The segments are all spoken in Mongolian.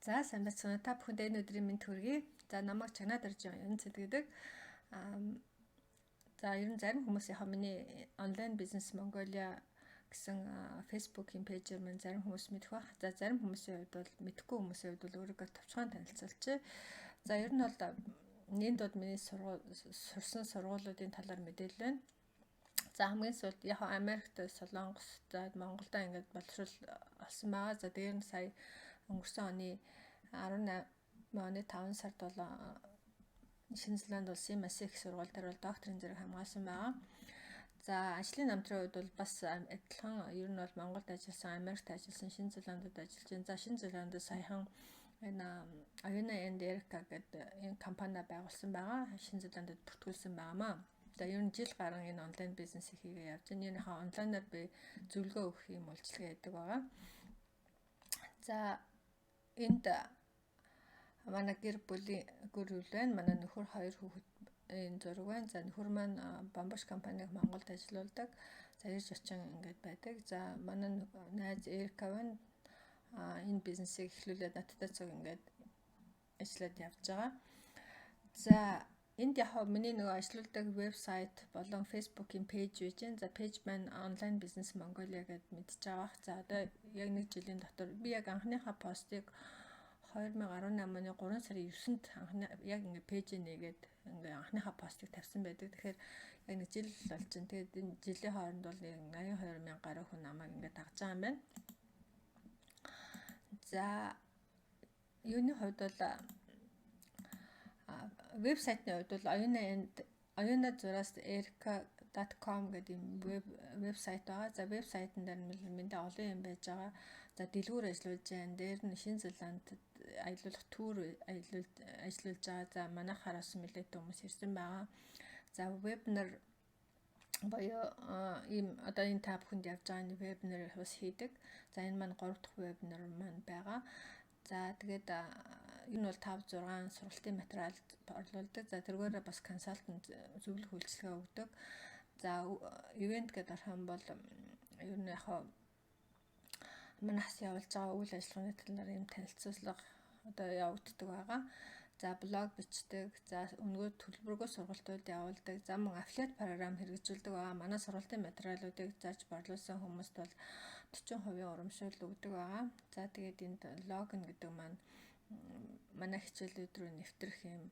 За сайн байцгаана. Та бүхэнд энэ өдрийн мэнд хүргэе. За намайг Чагнаад Аржин Оян гэдэг. За ер нь зарим хүмүүс яг миний онлайн бизнес Mongolia гэсэн Facebook-ийн пэйжээр мань зарим хүмүүс мэдэх байх. За зарим хүмүүсийн хувьд бол мэдэхгүй хүмүүсийн хувьд бол өөрийгөө товчхон танилцуулчих. За ер нь бол энэ дод миний сурсан сургуулиудын талаар мэдээлэл байна. За хамгийн сүүлд яг Америкт, Солонгост, Монголда ингээд боловсрол олсон байгаа. За дээр нь сая өнгөрсөн оны 18 оны 5 сард бол Шинэ Зеланд улсын Массей их сургууль дээр бол докторийн зэрэг хамгаалсан байгаа. За ажлын намтрын хувьд бол бас адилхан ер нь бол Монголд ажилласан, Америкт ажилласан, Шинэ Зеландд ажиллаж байна. За Шинэ Зеландд саяхан энэ Ayuna and Erica гэдэг энэ компани байгуулсан байгаа. Шинэ Зеландд бүртгүүлсэн байгаамаа. За ер нь жил гарan энэ онлайн бизнесийг хийгээ явж байна. Энийхээ онлайнаар би зөвлөгөө өгөх юм үйлчилгээ хийдэг байгаа. За энд манай гэр бүлийн гэр бүл байна. Манай нөхөр 2 хүүхэд энэ зураг байна. За нөхөр маань Бамбаш компаниг Монголд ажиллаулдаг. За ирж очин ингээд байдаг. За манай найз Эрика байна. Энэ бизнесийг эхлүүлээд надтай цог ингээд ажиллаад явж байгаа. За энд яг миний нөгөө ажилладаг вебсайт болон Facebook-ийн пэйж байж гэн. За пэйж маань онлайн бизнес Mongolia гэдээ мэдж байгаа. За одоо яг 1 жилийн дотор би яг анхныхаа постыг 2018 оны 3 сарын 9-нд анхны яг ингээ пэйжээ нээгээд ингээ анхныхаа постыг тавьсан байдаг. Тэгэхээр яг 1 жил болж байна. Тэгээд энэ жилийн хооронд бол 82,000 гаруй хүн намайг ингээ дагж байгаа юм байна. За юуны хувьд бол вебсайтны хувьд бол ayuna-erica.com гэдэг юм вебсайт байгаа. За вебсайтн дээр мэндэ олон юм байж байгаа. За дэлгүүр ажиллуулж байна. Дээр нь Шинэ Зеландд аялуулах тур ажиллуулж байгаа. За манайхараас нэлээдтэй хүмүүс ирсэн байгаа. За вебинар боёо ийм одоо энэ та бүхэнд явж байгаа энэ вебинар бас хийдэг. За энэ маань 3 дахь вебинар маань байгаа. За тэгээд энэ бол 5-6 сургалтын материал орлуулдаг. За тэргээрээ бас консалтант зөвлөх үйлчилгээ өгдөг. За ивент гэдэг арах юм бол ер нь яг манайхс явуулж байгаа үйл ажиллагааны талаар юм танилцуулга одоо явагддаг байгаа. За блог бичдэг. За өнгөө төлбөргөө сургалтууд явуулдаг. За мөн аффилиат програм хэрэгжүүлдэг байгаа. Манай сургалтын материалуудыг зарж борлуулсан хүмүүст бол 40% урамшуул өгдөг байгаа. За тэгээд энд логин гэдэг маань манай хичээлүүд рүү нэвтрэх юм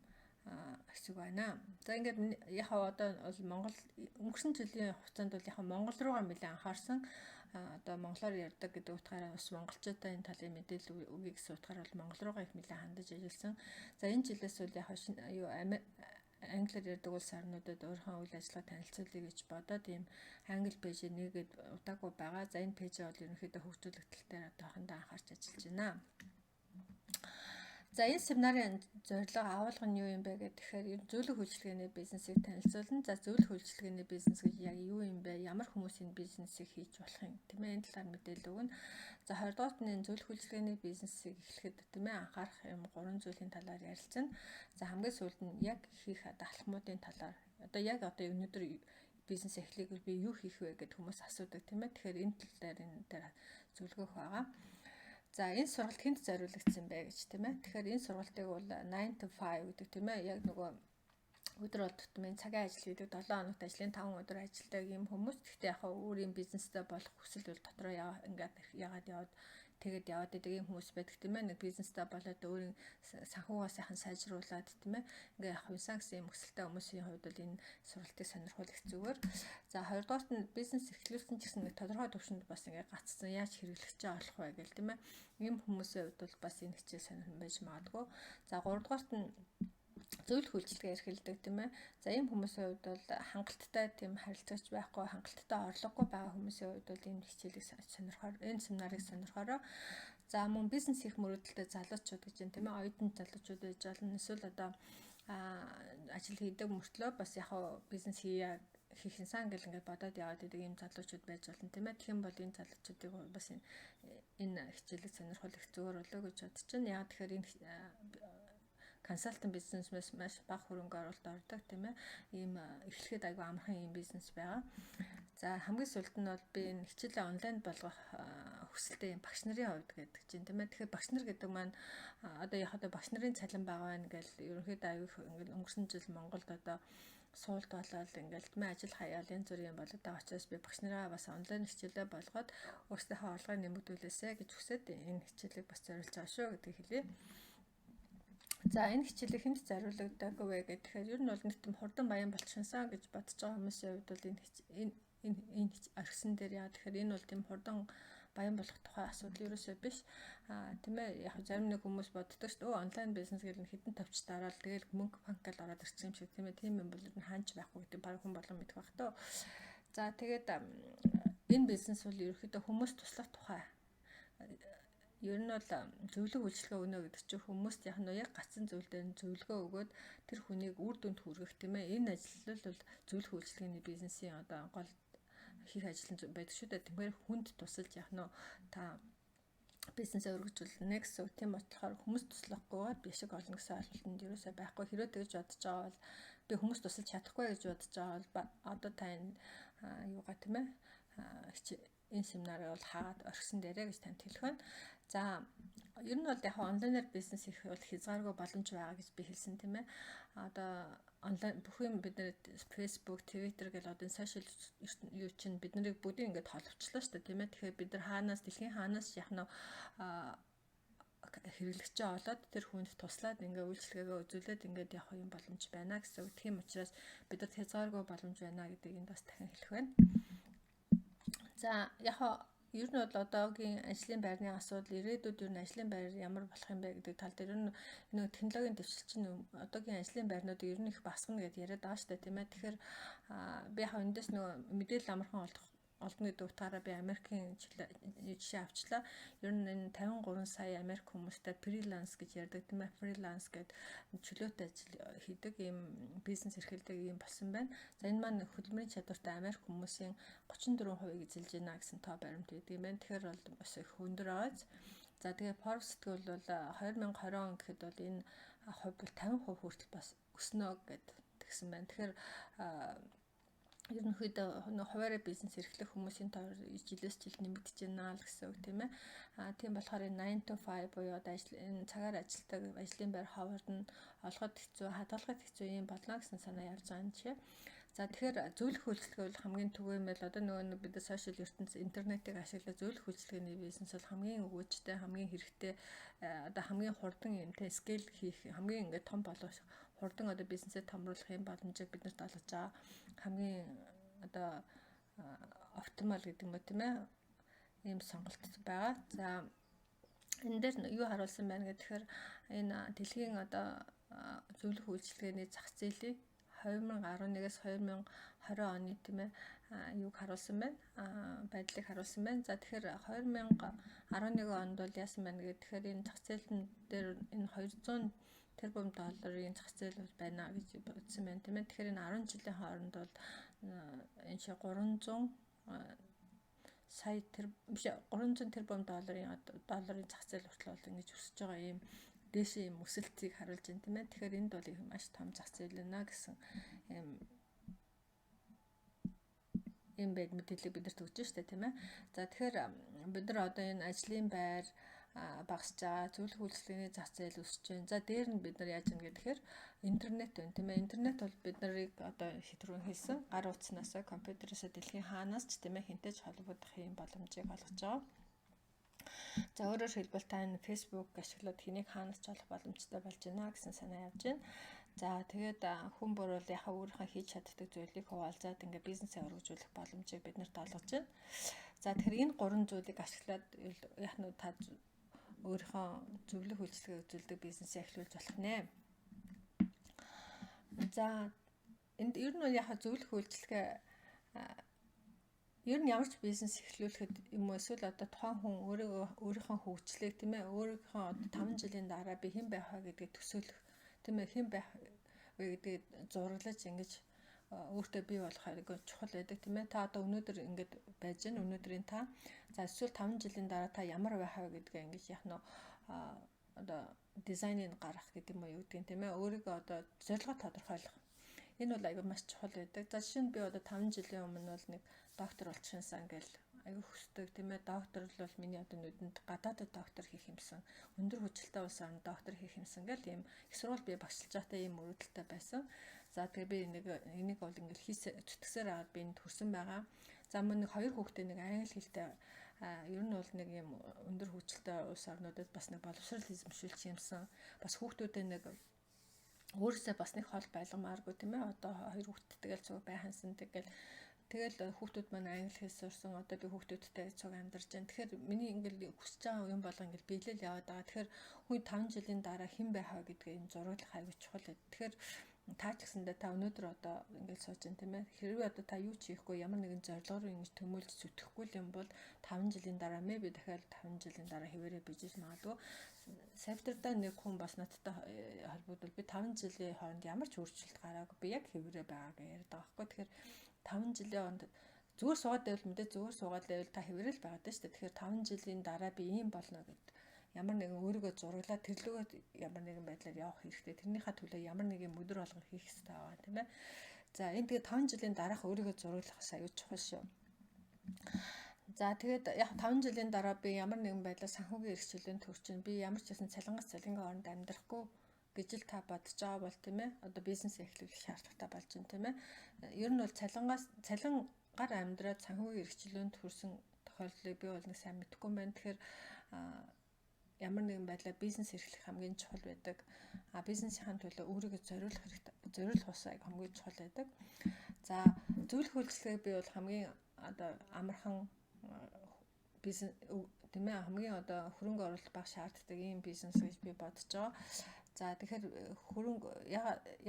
хэсэг байна. За ингээд яг одоо бол Монгол өнгөрсөн жилийн хугацаанд бол яг Монгол руугаа нэлээд анхаарсан. Одоо монголоор ярьдаг гэдэг утгаараа бас монголчуудаа энэ талын мэдээлэл өгье гэсэн утгаараа бол монгол руугаа их нэлээд хандаж ажилласан. За энэ жилээс бол яг англиар ярьдаг улс орнуудад өөрийнхөө үйл ажиллагаа танилцуулъя гэж бодоод ийм англи пэйж нэгээд удаагүй байгаа. За энэ пэйжээ бол ерөнхийдөө хөгжүүлэх тал дээр одоохондоо анхаарч ажиллаж байна. За энэ семинарын зорилго агуулга нь юу юм бэ гэхээр зөвлөх үйлчилгээний бизнесийг танилцуулна. За зөвлөх үйлчилгээний бизнес гэж яг юу юм бэ? Ямар хүмүүсийн бизнесийг хийж болох юм? Тийм ээ энэ талаар мэдээлэл өгнө. За 20 дугаарт нь зөвлөх үйлчилгээний бизнесийг эхлэхэд тийм ээ анхаарах юм 3 зүйлийн талаар ярилцсан. За хамгийн сүүлд нь яг хийх алхмуудын талаар одоо яг одоо өнөөдөр бизнес эхлэхийг би юу хийх вэ гэд хүмүүс асуудаг тийм ээ. Тэгэхээр энэ тал дээр энэ дээр зөвлөгөөх байгаа. За энэ сургалт хэнд зориулагдсан бэ гэж тийм ээ. Тэгэхээр энэ сургалтыг бол 9 to 5 гэдэг тийм ээ. Яг нөгөө өдөр бол тутмын цагийн ажил гэдэг 7 хоногт ажлын 5 өдөр ажилладаг юм хүмүүс. Гэхдээ яг өөрийн бизнестэй болох хүсэл бол дотроо ингээд ягаад яваад тэгээд яваад идэг юм хүмүүс байдаг тийм ээ. Нэг бизнестэй болоод өөрийн санхугаа сайхан сайжруулад тийм ээ. Ингээ яг хунсан гэсэн юм өсөлттэй хүмүүсийн хувьд бол энэ сургалтыг сонирхол их зүгээр. За 2 дугаарт нь бизнес эхлүүлсэн ч гэсэн нэг тодорхой төвшөнд бас ингээ гацсан яаж хэрэглэх чаа болох вэ гэл тийм ээ. Ийм хүмүүсийн хувьд бол бас энэ хичээл сонирхон байж магадгүй. За 3 дугаарт нь зөвлөх үйлчилгээ эрхэлдэг тийм ээ. За ийм хүмүүсийн хувьд бол хангалттай тийм харилцагч байхгүй, хангалттай орлогогүй байгаа хүмүүсийн хувьд бол энэ хичээлийг сонирхоор, энэ семинарыг сонирхороо. За мөн бизнес хийх мөрөөдөлтэй залуучууд гэж юм тийм ээ. Оюутан залуучууд байж болно. Эсвэл одоо ажил хийдэг мөртлөө бас яг бизнес хийх инсан гэл ингээд бодоод яваад идэг ийм залуучууд байж болно тийм ээ. Тэгэх юм бол энэ залуучуудыг бас энэ хичээлийг сонирхол их зүгээр болоо гэж бодож байна. Яг тэгэхээр энэ консалтинг бизнесмээс маш бага хөрөнгө оруулалт ордог тийм ээ. Ийм эхлэхэд айгүй амархан ийм бизнес байгаа. За хамгийн сүүлд нь бол би энэ хичээлээ онлайн болгох хүсэлтэй юм багш нарын хувьд гэдэг чинь тийм ээ. Тэгэхээр багш нар гэдэг маань одоо яг одоо багш нарын цалин бага байна гэж ерөнхийдөө аюул ингээл өнгөрсөн жил Монголд одоо суулт болоод ингээл тийм ажил хаяал янз бүрийн болоод байгаа учраас би багш нараа бас онлайн хичээлээ болгоод өөрсдийнхөө орлогыг нэмэгдүүлээсэй гэж хүсээд энэ хичээлийг бас зориулж байгаа шүү гэдгийг хэлье. За энэ хичээлийг хэнд зориулдаг вэ гэхээр ер нь бол нэг тийм хурдан баян болчихсон гэж бодож байгаа хүмүүсийн хувьд бол энэ орхисон дээр яа тэгэхээр энэ бол тийм хурдан баян болох тухай асуудал ерөөсөө биш. Тийм ээ яг зарим нэг хүмүүс боддог шүү дээ. Онлайн бизнес гэдэг нь хитэн товч дараал тэгэл мөнгө банкал ороод ирсэн юм шиг тийм ээ. Тийм юм бол энэ хаанч байхгүй гэдэг баг хүн болгон мэдэх байх тоо. За тэгээд энэ бизнес бол ерөөхдөө хүмүүс туслах тухай. Ер нь бол зөвлөг үйлчлэгээ өгнө гэдэг чинь хүмүүст яг нь яг гацсан зүйл дээр зөвлөгөө өгөөд тэр хүнийг үр дүнд хүргэх тийм ээ. Энэ ажил бол зөвлөх үйлчлэгээний бизнесийн одоо гол хийх ажил байдаг шүү дээ. Тэгэхээр хүнд тусалж яг нь та бизнесээ өргөжүүлнэ гэсэн үг. Тийм болохоор хүмүүс туслахгүйгээр би шиг олно гэсэн ойлголтод ерөөсөй байхгүй. Хэрвээ тэгж бодож байгаа бол би хүмүүс тусалж чадахгүй гэж бодож байгаа бол одоо та энэ юугаа тийм ээ энэ семинарыг бол хаагаад орхисон дээрээ гэж танд хэлэх байна. За ер нь бол яг онлайнаар бизнес хийх бол хязгааргүй боломж байгаа гэж би хэлсэн тийм ээ. Одоо онлайн бүх юм бид нэр Facebook, Twitter гэл одоо сошиал юу чинь бид нарыг бүгдийг ингээд холбочлоо шүү дээ тийм ээ. Тэгэхээр бид нар хаанаас дэлхийн хаанаас яг нь хэрэглэгчээ олоод тэр хүнд туслаад ингээ үйлчлэгээ үзүүлээд ингээд явах юм боломж байна гэсэн үг. Тийм учраас бид нар хязгааргүй боломж байна гэдгийг энд бас дахин хэлэх байна. За яг ер нь бол одоогийн ажлын байрны асуудал ирээдүйд ер нь ажлын байр ямар болох юм бэ гэдэг тал дээр нэг технологийн дэвшил чинь одоогийн ажлын байрнуудыг ер нь их басгана гэдээ яриад байгаа шүү дээ тийм ээ. Тэгэхээр би яг эндээс нөгөө мэдээлэл амархан олдно гэдэг утгаараа би Америкийн жишээ авчлаа. Ер нь энэ 53 сая Америк хүмүүстэй фриланс гэж ярьдаг тийм ээ. Фриланс гэдэг чөлөөтэй ажил хийдэг ийм бизнес эрхэлдэг ийм болсон байна. За энэ маань хөдөлмөрийн чадвартай Америк хүмүүсийн 34%-ийг эзэлж байна гэсэн тоо баримт өгдөг юм байна. Тэгэхээр бол бас их өндөр байгааз. За тэгээ Forbes сэтгүүл бол 2020 он гэхэд бол энэ хувь бол 50% хүртэл бас өснө гэд тэгсэн байна. Тэгэхээр ерөнхийдөө хуваарь бизнес эрхлэх хүмүүсийн тоо жилээс жилд нэмэгдэж байна л гэсэн үг тийм ээ. Тийм болохоор 9 to 5 буюу одоо энэ цагаар ажилтдаг ажлын байр ховордно олоход хэцүү, хадгалахад хэцүү юм болно гэсэн санаа явж байгаа юм чи. За тэгэхээр зөвлөх үйлчлэгээ бол хамгийн түгээмэл одоо нөгөө бид сошиал ертөнцийн интернетийг ашиглаж зөвлөх үйлчлэгээний бизнес бол хамгийн өгөөжтэй, хамгийн хэрэгтэй одоо хамгийн хурдан юмтэй скейл хийх хамгийн ингээд том болох хурдан одоо бизнесээ томруулах юм боломжийг биднэрт олгож байгаа хамгийн одоо оптимал гэдэг юм уу тийм ээ ийм сонголт байгаа. За энэ дээр юу харуулсан байна гэхээр энэ дэлхийн одоо зөвлөх үйлчлэгээний зах зээлийг 2011-ээс 2020 оны тийм ээ юуг харуулсан байна. Байдлыг харуулсан байна. За тэгэхээр 2011 онд бол яасан байна гэхээр энэ зах зээлэн дээр энэ 200 тэрбум долларын зах зээл бол байна гэж бодсон байна тийм ээ. Тэгэхээр энэ 10 жилийн хооронд бол энэ шиг 300 сая биш 300 тэрбум долларын зах зээл хүртэл бол ингэж өсөж байгаа юм дээшээ юм өсөлтийг харуулж байна тийм ээ. Тэгэхээр энд бол маш том зах зээл байна гэсэн юм байд мэдээлэл бидэрт өгч штэ тийм ээ. За тэгэхээр бид нар одоо энэ ажлын байр багасж байгаа, зөвлөх үйлчлэгээний зах зээл өсөж байна. За дээр нь бид нар яаж юм гэхээр интернет байна тийм ээ. Интернет бол бид нарыг одоо хитрүүн хэлсэн гар утснаас компьютерээс дэлхийн хаанаас ч тийм ээ хинтэж холбогдох юм боломжийг олгож байгаа. За өөрөөр хэлбэл та энэ Facebook ашиглаад хэнийг хаанаас ч олох боломжтой болж байна гэсэн санаа явж байна. За тэгээд хүн бүр бол яхаа өөрийнхөө хийж чаддаг зүйлийг хуваалцаад ингээ бизнесээ өргөжүүлэх боломжийг биднэрт олгож байна. За тэгэхээр энэ гурван зүйлийг ашиглаад яг нь та өөрийнхөө зөвлөх үйлчлэгээ үзүүлдэг бизнесээ эхлүүлж болох нэ. За энд ер нь яхаа зөвлөх үйлчлэгээ ер нь ямар ч бизнес эхлүүлэхэд юм уу эсвэл одоо тухайн хүн өөрийнхөө хөгжлийг тийм ээ өөрийнхөө одоо 5 жилийн дараа би хэн байх вэ гэдгийг төсөөлөх тийм ээ хэн байх вэ гэдгийг зураглаж ингэж өөртөө бий болох айгүй чухал байдаг тийм ээ. Та одоо өнөөдөр ингэж байж гэн өнөөдрийн та за эсвэл 5 жилийн дараа та ямар байх вэ гэдгээ ингэж яг нь одоо одоо дизайныг гаргах гэдэг юм уу юу гэдэг тийм ээ. Өөрийгөө одоо зорилгоо тодорхойлох. Энэ бол аягүй маш чухал байдаг. За жишээ нь би одоо 5 жилийн өмнө бол нэг доктор болчихсанаа ингээл аягүй хүсдэг тийм ээ. Доктор бол миний одоо нүдэнд гадаадд доктор хийх юмсан, өндөр хүчлэлтэй улс орнд доктор хийх юмсан гэл ийм их сургууль би багшилж байхдаа ийм өрөөдөлтэй байсан. За тэгээ би энийг бол ингээл зүтгэсээр аваад би энд хүрсэн байгаа. За мөн нэг 2 хүүхдээ нэг англи хэлтэй ер нь бол нэг юм өндөр хүчлэлтэй улс орнуудад бас нэг боловсрол эзэмшүүлж юмсан. Бас хүүхдүүдэд нэг өөрөөсөө бас нэг хол байлгамааргүй тийм ээ. Одоо 2 хүүхэдтэй тэгэл цуг байхансан тэгэл хүүхдүүд маань англи хэл сурсан. Одоо би хүүхдүүдтэй цуг амьдарч байна. Тэгэхээр миний ингээл хүсэж байгаа юм болго ингээл биелэл яваад байгаа. Тэгэхээр хүн 5 жилийн дараа хэн байх вэ гэдгээ энэ зураглах аягүй чухал. Тэгэхээр та ч гэсэндээ та өнөөдөр одоо ингээд сууж байна тийм ээ. Хэрвээ одоо та юу ч хийхгүй ямар нэгэн зорилгоор ингэж төмөлж зүтгэхгүй юм бол 5 жилийн дараа maybe дахиад 5 жилийн дараа хэвээрээ бижиж магадгүй. Савтардаа нэг хүн бас надтай холбогдвол би 5 жилийн хооронд ямар ч өөрчлөлт гараагүй. Би яг хэвээрээ байгаа гэж яриад байгаа байхгүй. Тэгэхээр 5 жилийн хооронд зүгээр суугаад байвал мэдээ зүгээр суугаад байвал та хэвээрээ л байгаад байна шүү дээ. Тэгэхээр 5 жилийн дараа би ийм болно гэд ямар нэгэн өөрийгөө зураглаад тэрлүүгээ ямар нэгэн байдлаар явах хэрэгтэй. Тэрнийхээ төлөө ямар нэгэн өдөр болгон хийх хэрэгтэй байгаа тийм ээ. За энэ тэгээ 5 жилийн дараах өөрийгөө зураглахаас аюул чухал шүү. За тэгээд яг 5 жилийн дараа би ямар нэгэн байдлаар санхүүгийн эрхчлэлийн төр чинь би ямар ч гэсэн цалингаас цалингийн оронд амьдрахгүй гэж л та бодож байгаа бол тийм ээ. Одоо бизнес эхлүүлэх шаардлагатай болж байна тийм ээ. Ер нь бол цалингаар амьдраад санхүүгийн эрхчлэлөнд хүрсэн тохиолдлыг би бол нэг сайн мэдэхгүй юм байна. Тэгэхээр ямар нэгэн байдлаар бизнес эрхлэх хамгийн чухал байдаг. Бизнесийн төлөө өөрийгөө зориулах бас хамгийн чухал байдаг. За зөвлөх үйлчлэгээ би бол хамгийн одоо амархан бизнес тийм ээ хамгийн одоо хөрөнгө оруулалт баг шаарддаг ийм бизнес гэж би бодож байгаа. За тэгэхээр хөрөнгө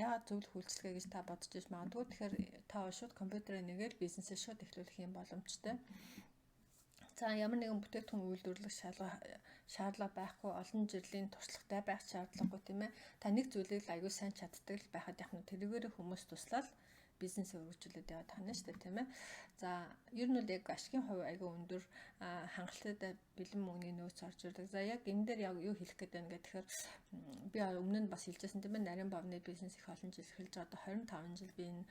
яагаад зөвлөх үйлчлэгээ гэж та бодож иж магадгүй. Тэгэхээр та шууд компьютерээр нэгээл бизнесээ шууд эхлүүлэх юм боломжтой. За ямар нэгэн бүтээгдэхүүн үйлдвэрлэх шаардлага байхгүй, олон жилийн туршлагатай байх шаардлагагүй тийм ээ. Та нэг зүйлийг аягүй сайн чаддаг л байхад яг нь тэрүүгээр хүмүүс туслаад бизнесээ өргөжүүлээд яваад тахна шүү дээ тийм ээ. За ер нь бол яг ашигын хувь аягүй өндөр хангалттай бэлэн мөнгөний нөөц орж ирдэг. За яг энэ дээр яг юу хэлэх гээд байна гэхээр би өмнө нь бас хэлжсэн тийм ээ. Нарийн бовны бизнес их олон жил эхэлж байгаа. Одоо 25 жил би энэ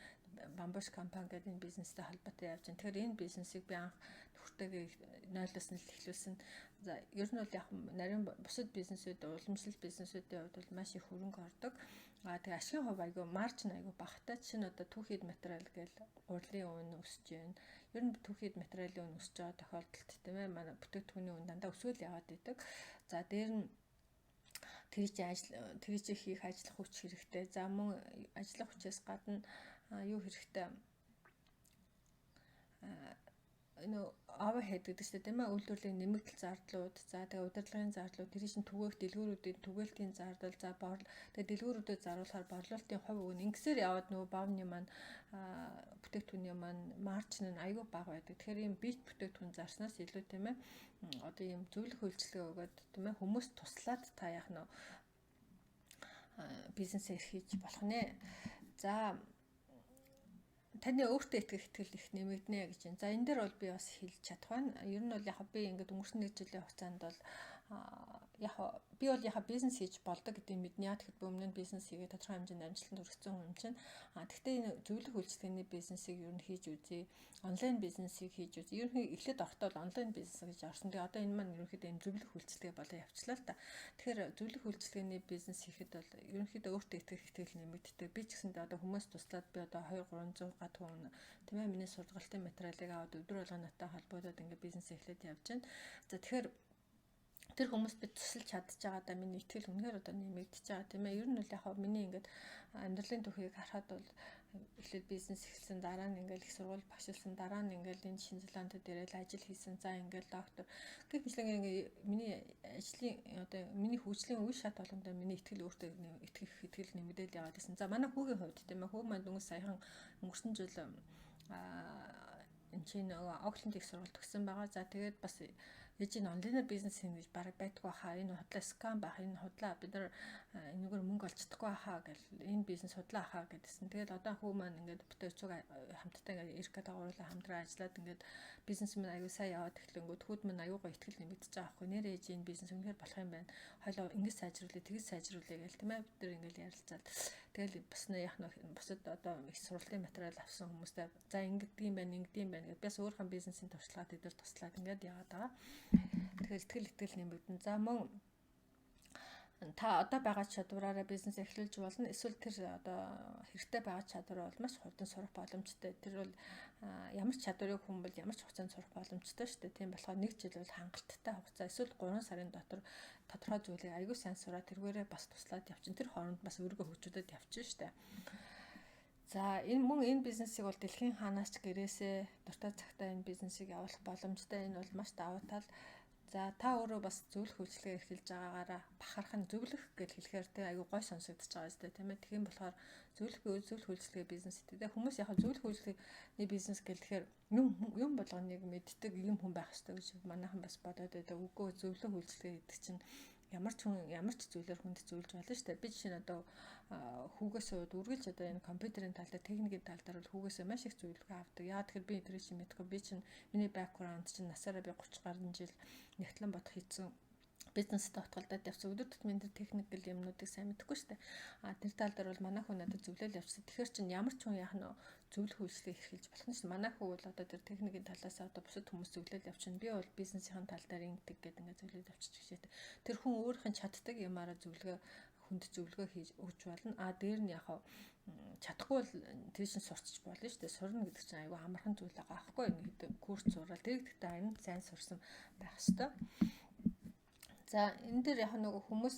бамбуш компани гэдэг энэ бизнестэй холбоотой явж байна. Тэгэхээр энэ бизнесийг би анх хүртэгээ 0-оос нь л эхлүүлсэн. За ер нь бол яг нарийн бусад бизнесүүд, уламжлалт бизнесүүдийн хувьд бол маш их хөрөнгө ордог. Тэгээ ашигын хувь аягүй маржин аягүй багтай. Жишээ нь одоо түүхийд материал гээл урлагийн үн өсөж байна. Ер нь түүхийд материалын үн өсөж байгаа тохиолдолд тийм ээ. Манай бүтээгдэхүүний үн дандаа өсөөл яваад идэг. За дээр нь тэгж хийх ажиллах хүч хэрэгтэй. За мөн ажиллах хүчээс гадна юу хэрэгтэй? Overhead гэдэг чинь тийм ээ үйлдвэрлэлийн нэмэгдэл зардлууд, за тэгээ удирдлагын зардлууд, тэр чинь түгээх дэлгүүрүүдийн түгээлтийн зардал, за тэгээ дэлгүүрүүдэд заруулахаар борлуулалтын хувь өгнө. Ингэсээр яваад нөгөө бовны маань бүтээгдэхүүний маань маржин нь аягүй бага байдаг. Тэгэхээр ийм бит бүтээгдэхүүн зарснаас илүү тийм ээ одоо ийм зөвлөх үйлчлэгээ өгөөд тийм ээ хүмүүс туслаад та яг нөө бизнесээ эрхийж болох нэ. За таны өөртөө итгэх итгэл их нэмэгдэнэ гэж байна. За энэ дээр бол би бас хэлж чадах байна. Ер нь бол яг би ингээд өнгөрсөн 1 жилийн хугацаанд бол би бол бизнес хийж болдог гэдэг нь мэднэ. Тэгэхэд би өмнө нь бизнес хийгээд тодорхой хэмжээнд амжилтанд хүрсэн хүн чинь. Гэхдээ энэ зөвлөх үйлчлэгээний бизнесийг ер нь хийж үзье. Онлайн бизнесийг хийж үзье. Ерөнхийдөө эхлээд орохдоо онлайн бизнес гэж орсон. Тэгээ одоо энэ маань ерөнхийдөө энэ зөвлөх үйлчлэгээ болоо явчлаа л та. Тэгэхээр зөвлөх үйлчлэгээний бизнес хийхэд бол ерөнхийдөө өөртөө итгэх итгэл нэмэгддэг. Би ч гэсэндээ одоо хүмүүс туслаад би одоо 200-300 гат хүн тийм ээ миний сургалтын материалыг аваад өдөр болгон натаа холбогдоод ингээд бизнес эхлээд явж байна. За тэгэхээр тэр хүмүүс би тусалж чадчих байгаадаа миний итгэл үнэхээр одоо нэмэгдэж байгаа тийм ээ. Ер нь бол яг миний ингээд амьдралын түүхийг харахад бол эхлээд бизнес эхэлсэн, дараа нь ингээл их сургууль багшилсан, дараа нь ингээл энэ Шинзландд ирэл ажил хийсэн, за ингээл доктор гэх мэтлэн ингээ миний ажлын одоо миний хөгжлийн үе шат болгондоо миний итгэл өөртөө итгэх нэмэгдэл яваад байсан. За манай хүүгийн хувьд тийм ээ хүү маань дөнгөж саяхан өнгөрсөн жил энэ чинь Окленд их сургууль төгссөн байгаа. За тэгээд бас ээж нь онлайнаар бизнес хийнэ гэж бараг байдгүй хаа. Энэ худлаа скам байх. Энэ худлаа бид нар энэгээр мөнгө олж чадахгүй хаа гэл энэ бизнес судлаа хаа гэдсэн. Тэгэл одоо хүү маань ингээд бүтээр цуг хамтдаа ингээд ирэх гэдэг гурлаа хамтран ажиллаад ингээд бизнес минь аюу сайн яваад эхлэнгүүт хүүд минь аюугаа ихтгэл нэмэгдэж байгаа байхгүй нэр ээж энэ бизнес үнэхээр болох юм байна. Хойлоо ингэж сайжруулъя, тэгж сайжруулъя гэл тийм ээ бид нар ингээд ярилцаад тэгэл бас яах нь бусад одоо их сургалтын материал авсан хүмүүстэй за ингэдэм байна гэд бас өөрийнхөө бизнесийн туршлагаа тэд нар туслаад ингээд яваад байгаа. Тэгэхээр итгэл нэмэгдэн. За мөн та одоо байгаа чадвараараа бизнес эхлүүлж болно. Эсвэл тэр одоо хэрэгтэй байгаа чадвар бол маш хурдан сурах боломжтой. Тэр бол ямар ч чадварыг хүн бол ямар ч хугацаанд сурах боломжтой шүү дээ. Тийм болохоор 1 жил бол хангалттай хугацаа. Эсвэл 3 сарын дотор тодорхой зүйлийг аягүй сайн сураад тэргээрээ бас туслаад явчин. Тэр хооронд бас өөрийгөө хөгжүүлээд явчин шүү дээ. За энэ бизнесийг бол дэлхийн хаанаас ч гэрээсээ дуртай цагтаа энэ бизнесийг явуулах боломжтой. Энэ бол маш давуу тал. За та өөрөө бас зөвлөх үйлчлэгээ эрхэлж байгаагаараа бахархан зөвлөх гэж хэлэхээр тэ аюу гой сонсогдож байгаа зү тийм ээ. Тийм болохоор зөвлөх үйлчлэгээ бизнес гэдэг. Хүмүүс яг зөвлөх үйлчлэгээний бизнес гэхээр юм болгоныг мэддэг юм хүн байх хэрэгтэй гэж манайхан бас бодоод байдаг. Үгүй зөвлөх үйлчлэгээ гэдэг чинь ямар ч зүйлээр хүнд зөвлөж болно шүү дээ. Би жишээ нь одоо хүүгээс үргэлж одоо энэ компьютерийн тал дээр техникийн тал дээр бол хүүгээс маш их зөвлөгөө авдаг. Яа тэгэхээр би тэр чинь мэдгүй би чинь миний бэкграунд чинь насаараа би 30 гаруй жил нэгтлэн бодох хийсэн бизнестэй утгалдаад явсан. Өдөр тутмын тэр техникэл юмнуудыг сайн мэдэхгүй шүү дээ. Тэр тал дээр бол манай хүн надад зөвлөл явуулсан. Тэгэхээр чинь ямар ч хүн яах нь зөвлөх үйлчлэгээ эрхэлж болох нь шүү. Манай хүн бол одоо тэр техникийн талаас одоо бусад хүмүүс зөвлөл явуулчихна. Би бол бизнесийн тал дээр ингэдэг гэдэг ингээд зөвлөл явуулчих шээ. Тэр хүн өөрийнх нь чаддаг юмараа хүнд зөвлөгөө хийж өгч болно. Дээр нь яг чадахгүй бол тэр чинь сурчиж болно шүү дээ. Сурна гэдэг чинь аюу амархан зүйл байгаа аахгүй нэг хэдэн курс зураад тэр ихтэй харин сайн сурсан байх ёстой. За энэ дээр яг нөгөө хүмүүс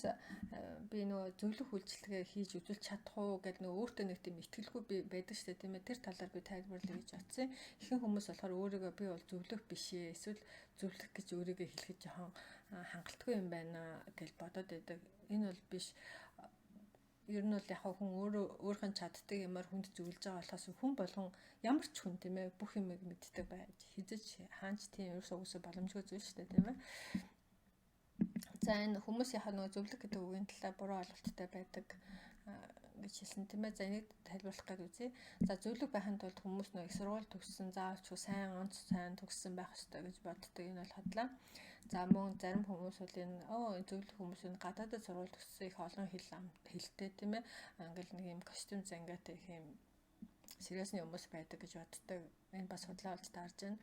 би нөгөө зөвлөх үйлчлэгээ хийж үзүүлж чадах уу гэдэг нөгөө өөртөө нэг тийм итгэлгүй би байдаг шүү дээ тийм ээ. Тэр талаар би тайлбарлая гэж бодсон. Ихэнх хүмүүс болохоор өөрийгөө би бол зөвлөх биш ээ. Эсвэл зөвлөх гэж өөрийгөө хэлэхэд жоохон хангалтгүй юм байна гэж бодоод байдаг. Энэ бол биш. Ер нь бол яг хүн өөрийнх нь чаддаг юмар хүнд зөвлөж байгаа болохоос хүн болгон ямар ч хүн тийм ээ бүх юмыг мэддэг байж хизэж хаанч тийм ерөөсөө боломжгүй зүйл шүү дээ тийм ээ. За энэ хүмүүс яхаа нөгөө зөвлөх гэдэг үгийн талаар буруу ойлголттой байдаг гэж хэлсэн тийм ээ. За энийг тайлбарлах гэж үзье. За зөвлөх байхын тулд хүмүүс нөгөө их сургууль төгссөн, заавалч сайн төгссөн байх ёстой гэж боддог. Энэ бол хадлаа. За мөн зарим хүмүүс бол энэ зөвлөх хүмүүс энэ гадаадд сургууль төгссөн их олон хэлтэй тийм ээ. Ингээл нэг юм костюм зангаатай их юм сериусны хүмүүс байдаг гэж боддог. Энэ бас судлаа болж таарж байна.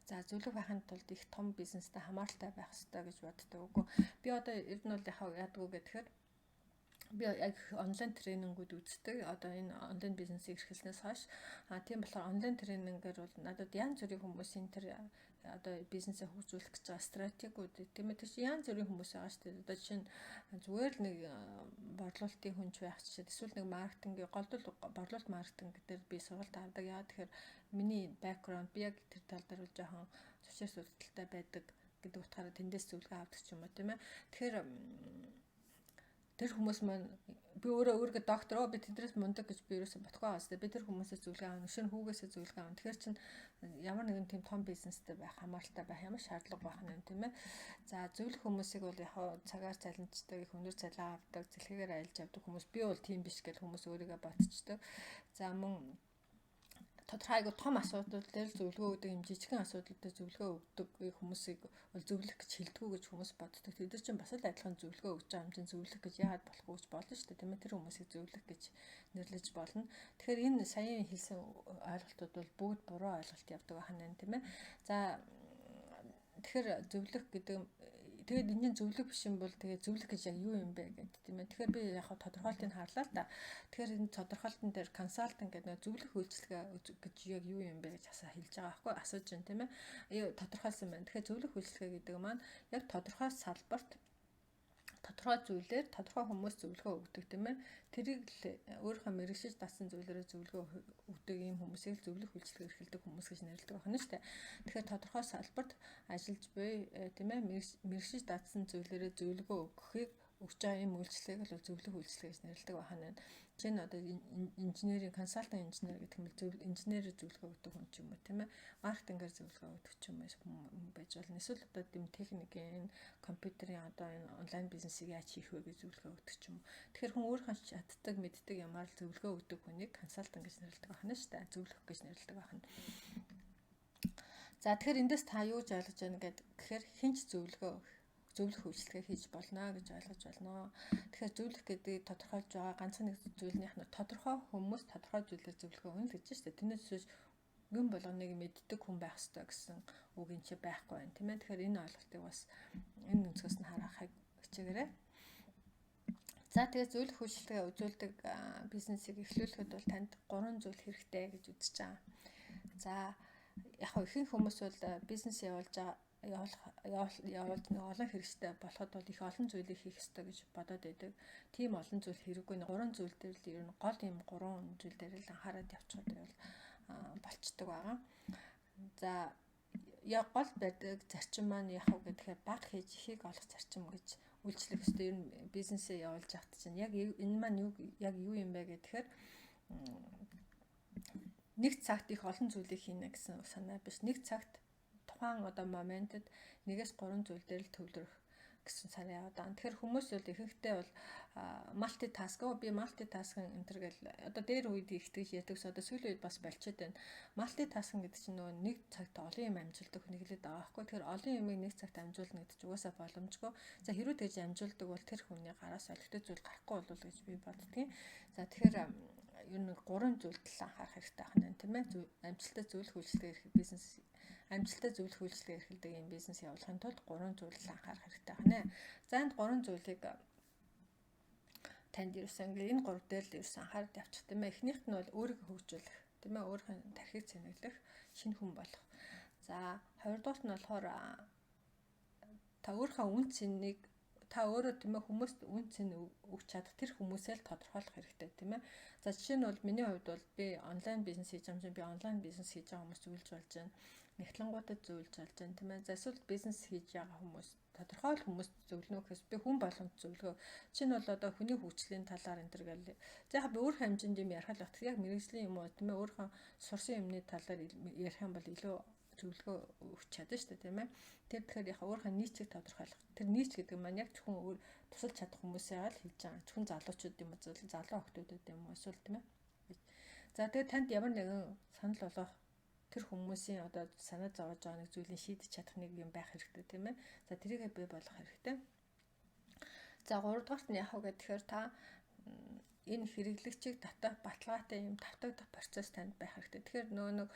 За зөвлөх байхын тулд их том бизнестэй хамааралтай байх хэрэгтэй гэж боддог. Үгүй би одоо ер нь бол яадаг уу гэхээр би яг онлайн тренингүүд үздэг. Одоо энэ онлайн бизнесийг эрхэлснээс хойш тийм болохоор онлайн тренингээр бол надад янз бүрийн хүмүүсийн тэр одоо бизнесээ хөгжүүлэх гэж байгаа стратегиуд тийм ээ. Тэр чинь янз бүрийн хүмүүс байгаа шүү дээ. Одоо жишээ нь зүгээр л нэг борлуулалтын хүнч байх жишээ. Эсвэл нэг маркетингийн борлуулалт маркетинг гэдэг би сургалт авдаг. Яа тэгэхээр миний бэкграунд би яг тэр тал дээр бол жоохон зөвшөөрөл судалтай байдаг гэдэг утгаараа тэндээс зөвлөгөө авдаг ч юм уу тийм ээ. Тэгэхээр тэр хүмүүс маань би өөрийгөө доктор би тэдрээс мундаг гэж би ерөөсөө бодохгүй байгаа шүү дээ. Би тэр хүмүүсээс зөвлөгөө авах, шинэ хүүгээсээ зөвлөгөө авах. Тэгэхээр чинь ямар нэгэн тийм том бизнестэй байх, хамааралтай байх ямар шаардлага байх нь тийм ээ. За зөвлөх хүмүүсийг бол яг цагаар цалинждаг, их өндөр цалин авдаг, зэлхийгээр аялж явдаг хүмүүс би бол тийм биш гэж хүмүүс өөрийгөө бодчихдог. За мөн тодорхой айгу том асуудал дээр зөвлөгөө өгдөг юм жижигхэн асуудал дээр зөвлөгөө өгдөг хүмүүсийг бол зөвлөх гэж хэлдэггүй гэж хүмүүс боддог. Тэд нар чинь бас л адилхан зөвлөгөө өгч байгаа юм чинь зөвлөх гэж яагаад болохгүй гэж болно шүү дээ. Тийм ээ тэр хүмүүсийг зөвлөх гэж нэрлэж болно. Тэгэхээр энэ саяын хэлсэн ойлголтууд бол бүгд буруу ойлголт явдаг байна тийм ээ. За тэгэхээр зөвлөх гэдэг тэгээд энэ зөвлөх биш юм бол тэгээд зөвлөх гэж яг юу юм бэ гэдэг тийм ээ. Тэгэхээр би яг тодорхойлтыг харлаа л да. Тэгэхээр энэ тодорхойлтын дээр консалтинг гэдэг зөвлөх үйлчилгээ гэж яг юу юм бэ гэж хэлж байгаа байхгүй асууж байна тийм ээ. Тодорхойлсон байна. Тэгэхээр зөвлөх үйлчилгээ гэдэг маань яг тодорхой салбарт тодорхой зүйлээр тодорхой хүмүүс зөвлөгөө өгдөг тийм ээ. Тэрийг л өөрийнхөө мэрэгшиж дасан зүйлээрээ зөвлөгөө өгдөг ийм хүмүүсийг зөвлөх үйлчилгээ эрхэлдэг хүмүүс гэж нэрлэдэг байна шүү дээ. Тэгэхээр тодорхой салбарт ажиллаж буй тийм ээ мэрэгшиж дасан зүйлээрээ зөвлөгөө өгч байгаа юм үйлчлэгийг л зөвлөх үйлчлэг гэж нэрлэдэг байна. Жишээ нь одоо инженерийн консалтинг инженер гэдэг нь инженерээр зөвлөгөө өгдөг хүн ч юм уу тийм ээ. Маркетингээр зөвлөгөө өгдөг ч юм уу байж болно. Эсвэл одоо тийм техникийн компьютерийн одоо энэ онлайн бизнесийг яаж хийх вэ гэж зөвлөгөө өгдөг ч юм уу. Тэгэхээр хүн өөрийнхөө чаддаг, мэддэг юмар л зөвлөгөө өгдөг хүнийг консалтинг гэж нэрлэдэг байна шүү дээ. Зөвлөх гэж нэрлэдэг байна. За тэгэхээр эндээс та юу гэж ойлгож байна гэхээр хинч зөвлөх үйлчлэгээ хийж болно гэж ойлгож байна. Тэгэхээр зөвлөх гэдэг тодорхойлж байгаа ганцхан нэг зүйлнийх нь тодорхой хүмүүс тодорхой зүйлээр зөвлөгөө өгнө гэж байна шүү дээ. Тэрнээс биш юм болгоныг мэддэг хүн байх ёстой гэсэн үг энэ ч байхгүй байна тийм ээ. Тэгэхээр энэ ойлголтыг бас энэ өнцгөөс нь харахыг хичээгээрэй. За тэгээд зөвлөх үйлчлэгээ үзүүлдэг бизнесийг эхлүүлэхэд бол танд 3 зүйл хэрэгтэй гэж үзэж байгаа. За яг ихэнх хүмүүс бол бизнес явуулж олон хэрэгстэй болоход бол их олон зүйлийг хийх ёстой гэж бодоод байдаг. Тийм олон зүйл хэрэггүй. 3 зүйл дээр л ер нь гол юм 3 зүйл дээр л анхаарал явуулчихад байвал болцдог байгаа. За гол байдаг зарчим маань яг уу гэхээр баг хийж ихийг олох зарчим гэж үйлчлэх ёстой. Ер нь бизнесээ явуулж явахт чинь яг энэ маань юу юм бэ гэхээр нэг цагт их олон зүйлийг хийнэ гэсэн санаа биш. Нэг цагт тухайн одоо моментэд 1-3 зүйл дээр л төвлөрөх гэсэн санаа яваад байгаа. Тэгэхээр хүмүүс бол ихэнхдээ бол малтитаскинг энэ төр гэл одоо дээр үед ихтгэж ядагс одоо сүүлийн үед бас болчиход байна. Малтитаскинг гэдэг чинь нөгөө нэг цагт олон юм амжилдаг хүн нэглээд байгаа байхгүй. Тэгэхээр олон юмыг нэг цагт амжуулна гэдэг чинь угаасаа боломжгүй. За хэрвээ тэгж амжуулдаг бол тэр хүний гараас олигтой зүйл гарахгүй болов гэж би боддгийн. За тэгэхээр ер нь 3 зүйлд л анхаарах хэрэгтэй байна тийм ээ. Амжилттай зөвлөх үйлчлэгээ эрхэл бизнес амжилттай зөвлөх үйлчлэгээ эрхэлдэг юм бизнес явуулахын тулд 3 зүйлд л анхаарах хэрэгтэй байна. За энэ 3 зүйлийг танд ерөөсөн энэ 3 дээр л ерөөсөн анхаарал явуучих тийм ээ. Эхнийхт нь бол өөрийгөө хөгжүүлэх тийм ээ. Өөрийнхөө тархийг цэнэглэх, шинэ хүн болох. За хоёрдугаарт нь болохоор та өөрийнхөө үн цэнийг та өөрөө тийм ээ хүмүүст үн цэн өгч чадах тэр хүмүүсээ л тодорхойлох хэрэгтэй тийм ээ. За жишээ нь бол миний хувьд бол би онлайн бизнес хийж байгаа юм чинь би онлайн бизнес хийж байгаа хүмүүс зөвлөж болж байна. Нягтлангуудад зөвлөж болж байна тийм ээ. За эсвэл бизнес хийж байгаа хүмүүс тодорхой л хүмүүст зөвлөнө гэхээс би хүн болгонд зөвлөгөө. Жишээ нь бол одоо хүний хөгжлийн талаар энэ төр гэл. За яг би өөрийнхөө хэмжээнд юм ярих л бат. Яг мэрэгжлийн юм уу тийм ээ өөрийнхөө сурсан юмны талаар ярих юм бол илүү зөвлөгөө өгч чадна шүү дээ тийм ээ. Тэгэхээр яг өөрийнхөө нийцийг тодорхойлох. Тэр нийц гэдэг нь маань яг зөвхөн өөр тусалж чадах хүмүүсээ л хийж байгаа. Зөвхөн залуучууд юм уу, залуу охтуудад юм уу эсвэл тийм ээ. За тэгээд танд ямар нэгэн санал болгох тэр хүмүүсийн одоо санаа зовоож байгаа нэг зүйлийг шийдэж чадах нэг юм байх хэрэгтэй тийм ээ. За тэрийгээ бий болгох хэрэгтэй. За 3 дугаарт нь яах вэ гэхээр та энэ хэрэглэгчийг татах баталгаатай юм тавтагдах процесс танд байх хэрэгтэй. Тэгэхээр нөгөө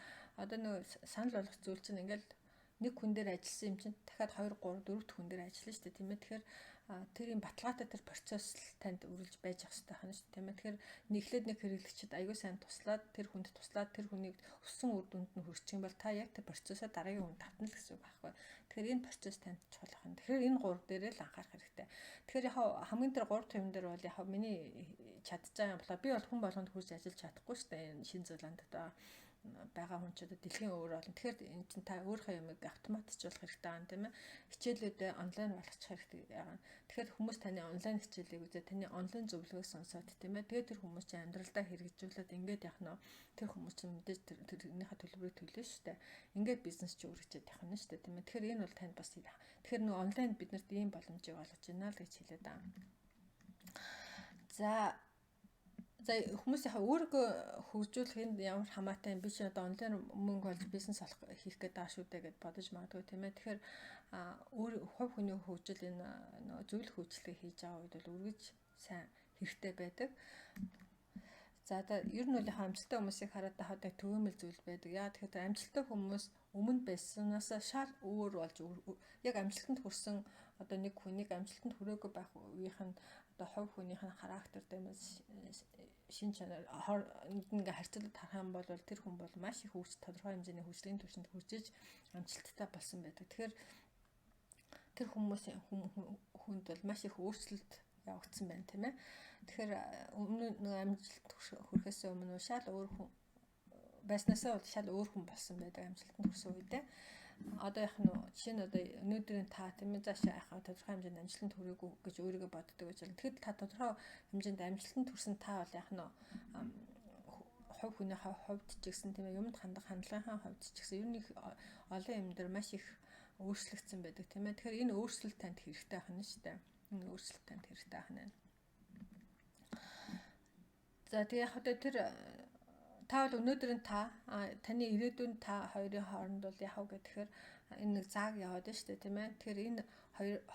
санал болгох зүйл чинь ингээл нэг хүн дээр ажилласан юм чинь дахиад 2 3 4 дэх хүн дээр ажиллана шүү дээ тийм ээ. Тэгэхээр тэр юм баталгаатай тэр процесс танд үргэлж байж ах хэрэгтэй байна шүү дээ тийм ээ. Тэгэхээр эхлээд нэг хэрэглэгчид аягүй сайн туслаад тэр хүнд туслаад тэр хүнийг өссөн үр дүнд нь хүрчих юм бол та яг тэр процессоо дараагийн хүнд татна л гэсэн үг байхгүй. Тэгэхээр энэ процесс танд чухал байна. Тэгэхээр энэ 3 дээрээ л анхаарах хэрэгтэй. Тэгэхээр яг хамгийн тэр 3 юм дээр бол яг миний чадчих байгаа юм болоо би бол хүн болгонд хүрч ажиллаж чадахгүй шүү дээ. Энэ шинэ зулаанд одоо байгаа хүн ч одоо дэлхийн өөр болно. Тэгэхээр энэ чинь та өөрийнхөө юмыг автоматжуулах хэрэгтэй байна тийм ээ. Хичээлүүдээ онлайн болгочих хэрэгтэй байгаа. Тэгэхээр хүмүүс таны онлайн хичээлийг үзээ таны онлайн зөвлөгөөг сонсоод тийм ээ. Тэгээд тэр хүмүүс чинь амьдралдаа хэрэгжүүлээд ингээд явах нь тэр хүмүүс чинь мэдээж тэрнийхээ төлбөрийг төлнө шүү дээ. Ингээд бизнес чи үргэлжлээд явах нь шүү дээ тийм ээ. Тэгэхээр энэ бол танд бас тэгэхээр нэг онлайн биднэрт ийм боломжийг олгож байна л гэж хэлээд байгаа. За хүмүүс яхаа өөрийгөө хөгжүүлэх энд ямар хамаатай юм би чи одоо онлайн мөнгө олж бизнес хийх гээд байгаа шүү дээ гэд бодож магадгүй тийм ээ. Тэгэхээр хувь хүний хөгжил энэ зөвлөх үйлчлэгээ хийж байгаа үед бол үргэлж сайн хэрэгтэй байдаг. За ер нь бол амжилттай хүмүүсийг хараад тахад төвөөмөл зүйл байдаг. Яа тэгэхээр амжилттай хүмүүс өмнө байснаас шал өөр болж яг амжилтанд хүрсэн одоо нэг хүнийг амжилтанд хүрээгүй байх үеийнх нь одоо хувь хүнийх нь характер дэмэс шин чанар ингээ харьцуулаад харах юм бол тэр хүн бол маш их тодорхой хэмжээний хөгжлийн түвшинд хүрчиж амжилттай болсон байдаг. Тэгэхээр тэр хүмүүсийн хүнд бол маш их өөрчлөлт явагдсан байна тийм ээ. Тэгэхээр өмнө амжилт хүрэхээс өмнө шал өөр хүн байснаасаа бол шал өөр хүн болсон байдаг амжилтанд хүрсэн үедээ. одоо яг нь жишээ нь одоо өнөөдрийн та тийм ээ заашаа яхаа тодорхой хэмжээнд амжилтанд хүрээгүй гэж өөрийгөө боддог гэж байна. Тэгэхээр та тодорхой хэмжээнд амжилтанд хүрсэн та бол яг нь хувь хүнийхээ хувьд ч гэсэн тийм ээ юмд хандах хандлагын хувьд ч гэсэн ер нь их олон юм дээр маш их өөрчлөгдсөн байдаг тийм ээ. Тэгэхээр энэ өөрчлөлт танд хэрэгтэй байх нь шүү дээ. Энэ өөрчлөлт танд хэрэгтэй байх нь. За тэгээ яг одоо тэр та бол өнөөдрийн таны ирээдүйн та хоёрын хооронд бол яг уу гэхээр энэ нэг зааг яваад байна шүү дээ тийм ээ. Тэгэхээр энэ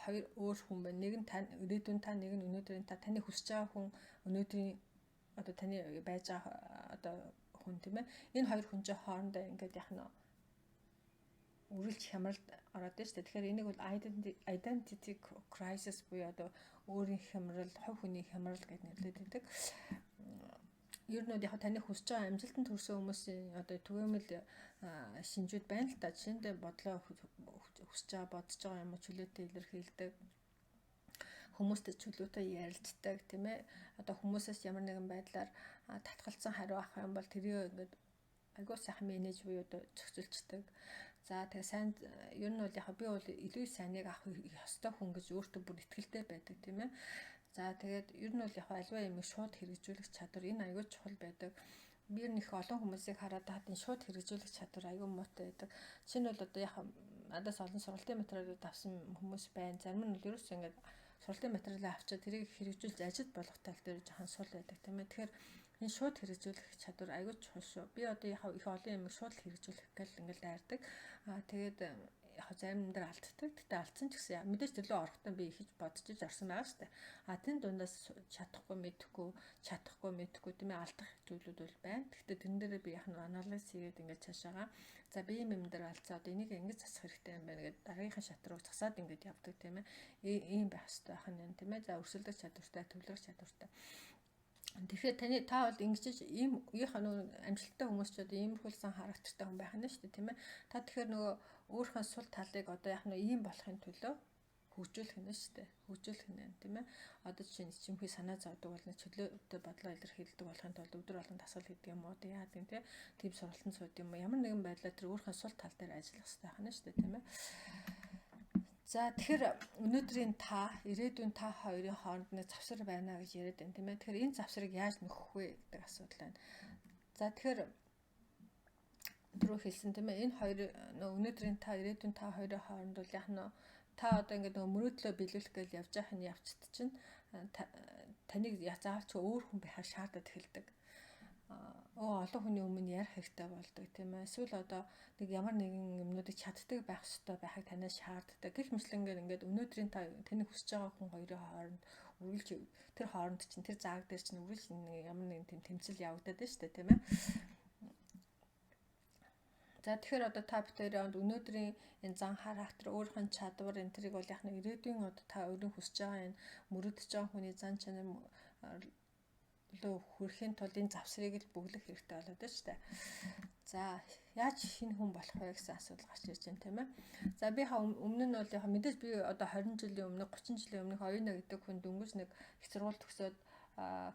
хоёр өөр хүн байна. Нэг нь тань ирээдүйн та, нэг нь өнөөдрийн та. Таны хүсэж байгаа хүн өнөөдрийн одоо таны байж байгаа одоо хүн тийм ээ. Энэ хоёр хүн чинь хоорондоо ингээд яг нь үргэлж хямралд ороод байна шүү дээ. Тэгэхээр энийг бол identity crisis буюу одоо өөрийн хямрал, хувь хүний хямрал гэж нэрлэдэг байдаг. Ер нь яг таны хүсэж байгаа амжилтанд хүрсэн хүмүүсийн одоо түгээмэл шинжүүд байна л та. Жишээндээ бодлоо хүсэж байгаа, бодож байгаа юм уу чөлөөтэй илэрхийлдэг. Хүмүүстэй чөлөөтэй ярилцдаг тийм ээ. Одоо хүмүүсээс ямар нэгэн байдлаар татгалцсан хариу авах юм бол тэрийг ингээд айгуу сайхан менеж буюу одоо зохицуулцдаг. За тэгээ сайн ер нь бол яг би бол илүү сайныг авах ёстой хүн гэж өөртөө бүр итгэлтэй байдаг тийм ээ. За тэгээд ер нь бол яг альва юм шууд хэрэгжүүлэх чадвар энэ аюул чухал байдаг. Би нөх олон хүмүүсийг хараад хатан шууд хэрэгжүүлэх чадвар аюул муутай байдаг. Жишээ нь бол одоо яг надаас олон сургалтын материалууд авсан хүмүүс байна. Зарим нь л ерөөсөө ингээд сургалтын материалаа авчаад тэрийг хэрэгжүүлж ажилд болгох тал дээр жоохон сул байдаг тийм ээ. Тэгэхээр энэ шууд хэрэгжүүлэх чадвар аюул чухал шүү. Би одоо яг их олон юм шууд хэрэгжүүлэх гэл ингээд дайрдаг. Тэгээд яг зарим дээр алддаг. Гэтэ алдсан ч гэсэн мэдээж төлөө орохдоо би ихэж бодож иж орсон байгаа шүү дээ. Тэн дундаас чадахгүй мэдхгүй тийм ээ алдах зүйлүүд бол байна. Гэтэ тэн дээр би яг нь анализ хийгээд ингээд цаашаага за би юм дээр алдсаа одоо энийг ингэж засах хэрэгтэй юм байна гэдэг дараагийнхаа шат руу засаад ингээд явдаг тийм ээ. Ийм байх хэрэгтэй байх нь тийм ээ. За өрсөлдөх чадвартай, төвлөрөх чадвартай. Тэгэхээр та бол ингэж ийм амжилттай хүмүүс ч одоо иймэрхүүлсэн характертай хүн байх нь шүү дээ тийм ээ. Та тэгэхээр нөгөө өөрийнхөө сул талыг одоо яг нь ийм болохын төлөө хөгжүүлэх нь шүү дээ. Хөгжүүлэх нь тийм ээ. Одоо чинь чимхий санаа зовдөг бол чөлөөтэй бодлоо илэрхийлдэг болохын тулд өдөр болгон дасгал хийдэг юм уу яа тийм тийм тийм сургалтанд суудаг юм уу ямар нэгэн байдлаар тэр өөрийнхөө сул тал дээр ажиллах хэрэгтэй байна шүү дээ тийм ээ. За тэгэхээр өнөөдрийн та, ирээдүйн та хоёрын хооронд нэг завсар байна гэж яриад байна тийм ээ. Тэгэхээр энэ завсарыг яаж нөхөх вэ гэдэг асуудал байна. За тэгэхээр түрүү хэлсэн тийм ээ. Энэ хоёр өнөөдрийн та, ирээдүйн та хоёрын хооронд бол яг нь та одоо ингээд мөрөөдлөө биелүүлэх гэж явж байх нь явцд чинь таныг заавалч өөр хүн байхаар шаардаад эхэлдэг. Олон хүний өмнө ярих хэрэгтэй болдог тийм ээ. Эсвэл одоо нэг ямар нэгэн юмнуудыг чаддаг байх ёстой байхыг танаас шаарддаг. Гэх мэтлэнгээр ингээд өнөөдрийн таны хүсэж байгаа хүн хоёрын хооронд үргэлж тэр хооронд чинь тэр зааг дээр чинь үргэлж ямар нэгэн тийм тэмцэл явагдаад байна шүү дээ тийм ээ. За тэгэхээр одоо та бүтээрээ өнөөдрийн энэ зан характер өөрийнх нь чадвар энэ тэрийг бол яг нэг ирээдүйн одоо та өөрийн хүсэж байгаа энэ мөрөдөж байгаа хүний зан чанар лөө хүрэхийн тулд энэ завсрыг л бүглэх хэрэгтэй болоод байна шүү дээ. За яаж шинэ хүн болох вэ гэсэн асуудал гарч ирж байна тийм ээ. За би өмнө нь бол яг мэдээж би одоо 20 жилийн өмнө 30 жилийн өмнөх оюуна гэдэг хүн дөнгөж нэг их сургууль төгсөөд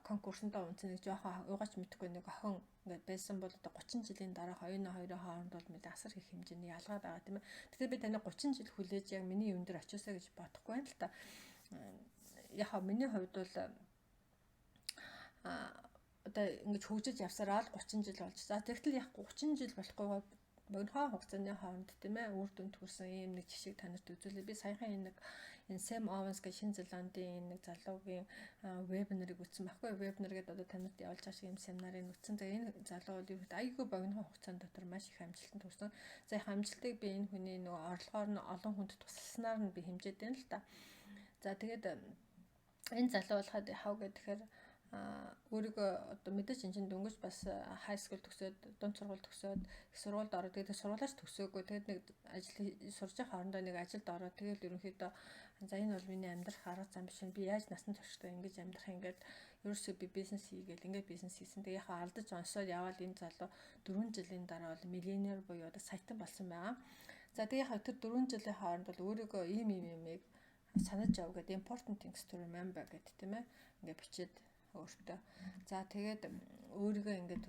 конкурсондоо унцсан нэг жоохон угаач мэдхгүй нэг охин ингээд байсан бол одоо 30 жилийн дараах оюуна хоёрын хооронд бол мэдээ асар их хэмжээний ялгаа байгаа тийм ээ. Тэгэхээр би таны 30 жил хүлээж яг миний юм дээр очиосаа гэж бодохгүй байна л та. Яг миний хувьд бол одоо ингэж хөгжиж явсараа л 30 жил болж. За тэгтэл яг 30 жил болохгүйгээр богино хугацааны хооронд тийм ээ үр дүнд хүрсэн ийм нэг жишийг танарт үзүүлээ. Би саяхан энэ Сэм Овенс гэх Шинэ Зеландын нэг залуугийн вебинарыг үзсэн байхгүй. Вебинар гэдэг одоо танарт явуулж байгаа шиг ийм семинарыг үзсэн. Тэгээ энэ залуу бол юу айгүй богино хугацаанд дотор маш их амжилтанд хүрсэн. За их амжилтыг би энэ хүний нөгөө орлогоор нь олон хүнд тусалснаар нь би хэмжээд байна л та. За тэгээд энэ залуу болоход яхав гэхээр өөрийгөө одоо мэдээж энэ дөнгөж бас хай скул төгсөөд дунд сургууль төгсөөд их сургуульд ороод тэгээд сургуулаач төгсөөгүй тэгээд нэг ажил сурж байгаа хоорондоо нэг ажилд ороод тэгээд ерөнхийдөө за энэ бол миний амьдрах арга зам биш би яаж насан туршдаа ингэж амьдрах ингээд ерөөсөө би бизнес хийгээл ингээд бизнес хийсэн. Тэгээд яхаа алдаж онсоод яваад энэ залуу 4 жилийн дараа бол миллионер буюу одоо саятан болсон байгаа. За тэгээд яхаа тэр 4 жилийн хооронд бол өөрийгөө ийм юмыг санаж яв гэдэг important things to remember гэдэг тийм ээ ингээд бичээд өөртөө. За тэгээд өөрийгөө ингээд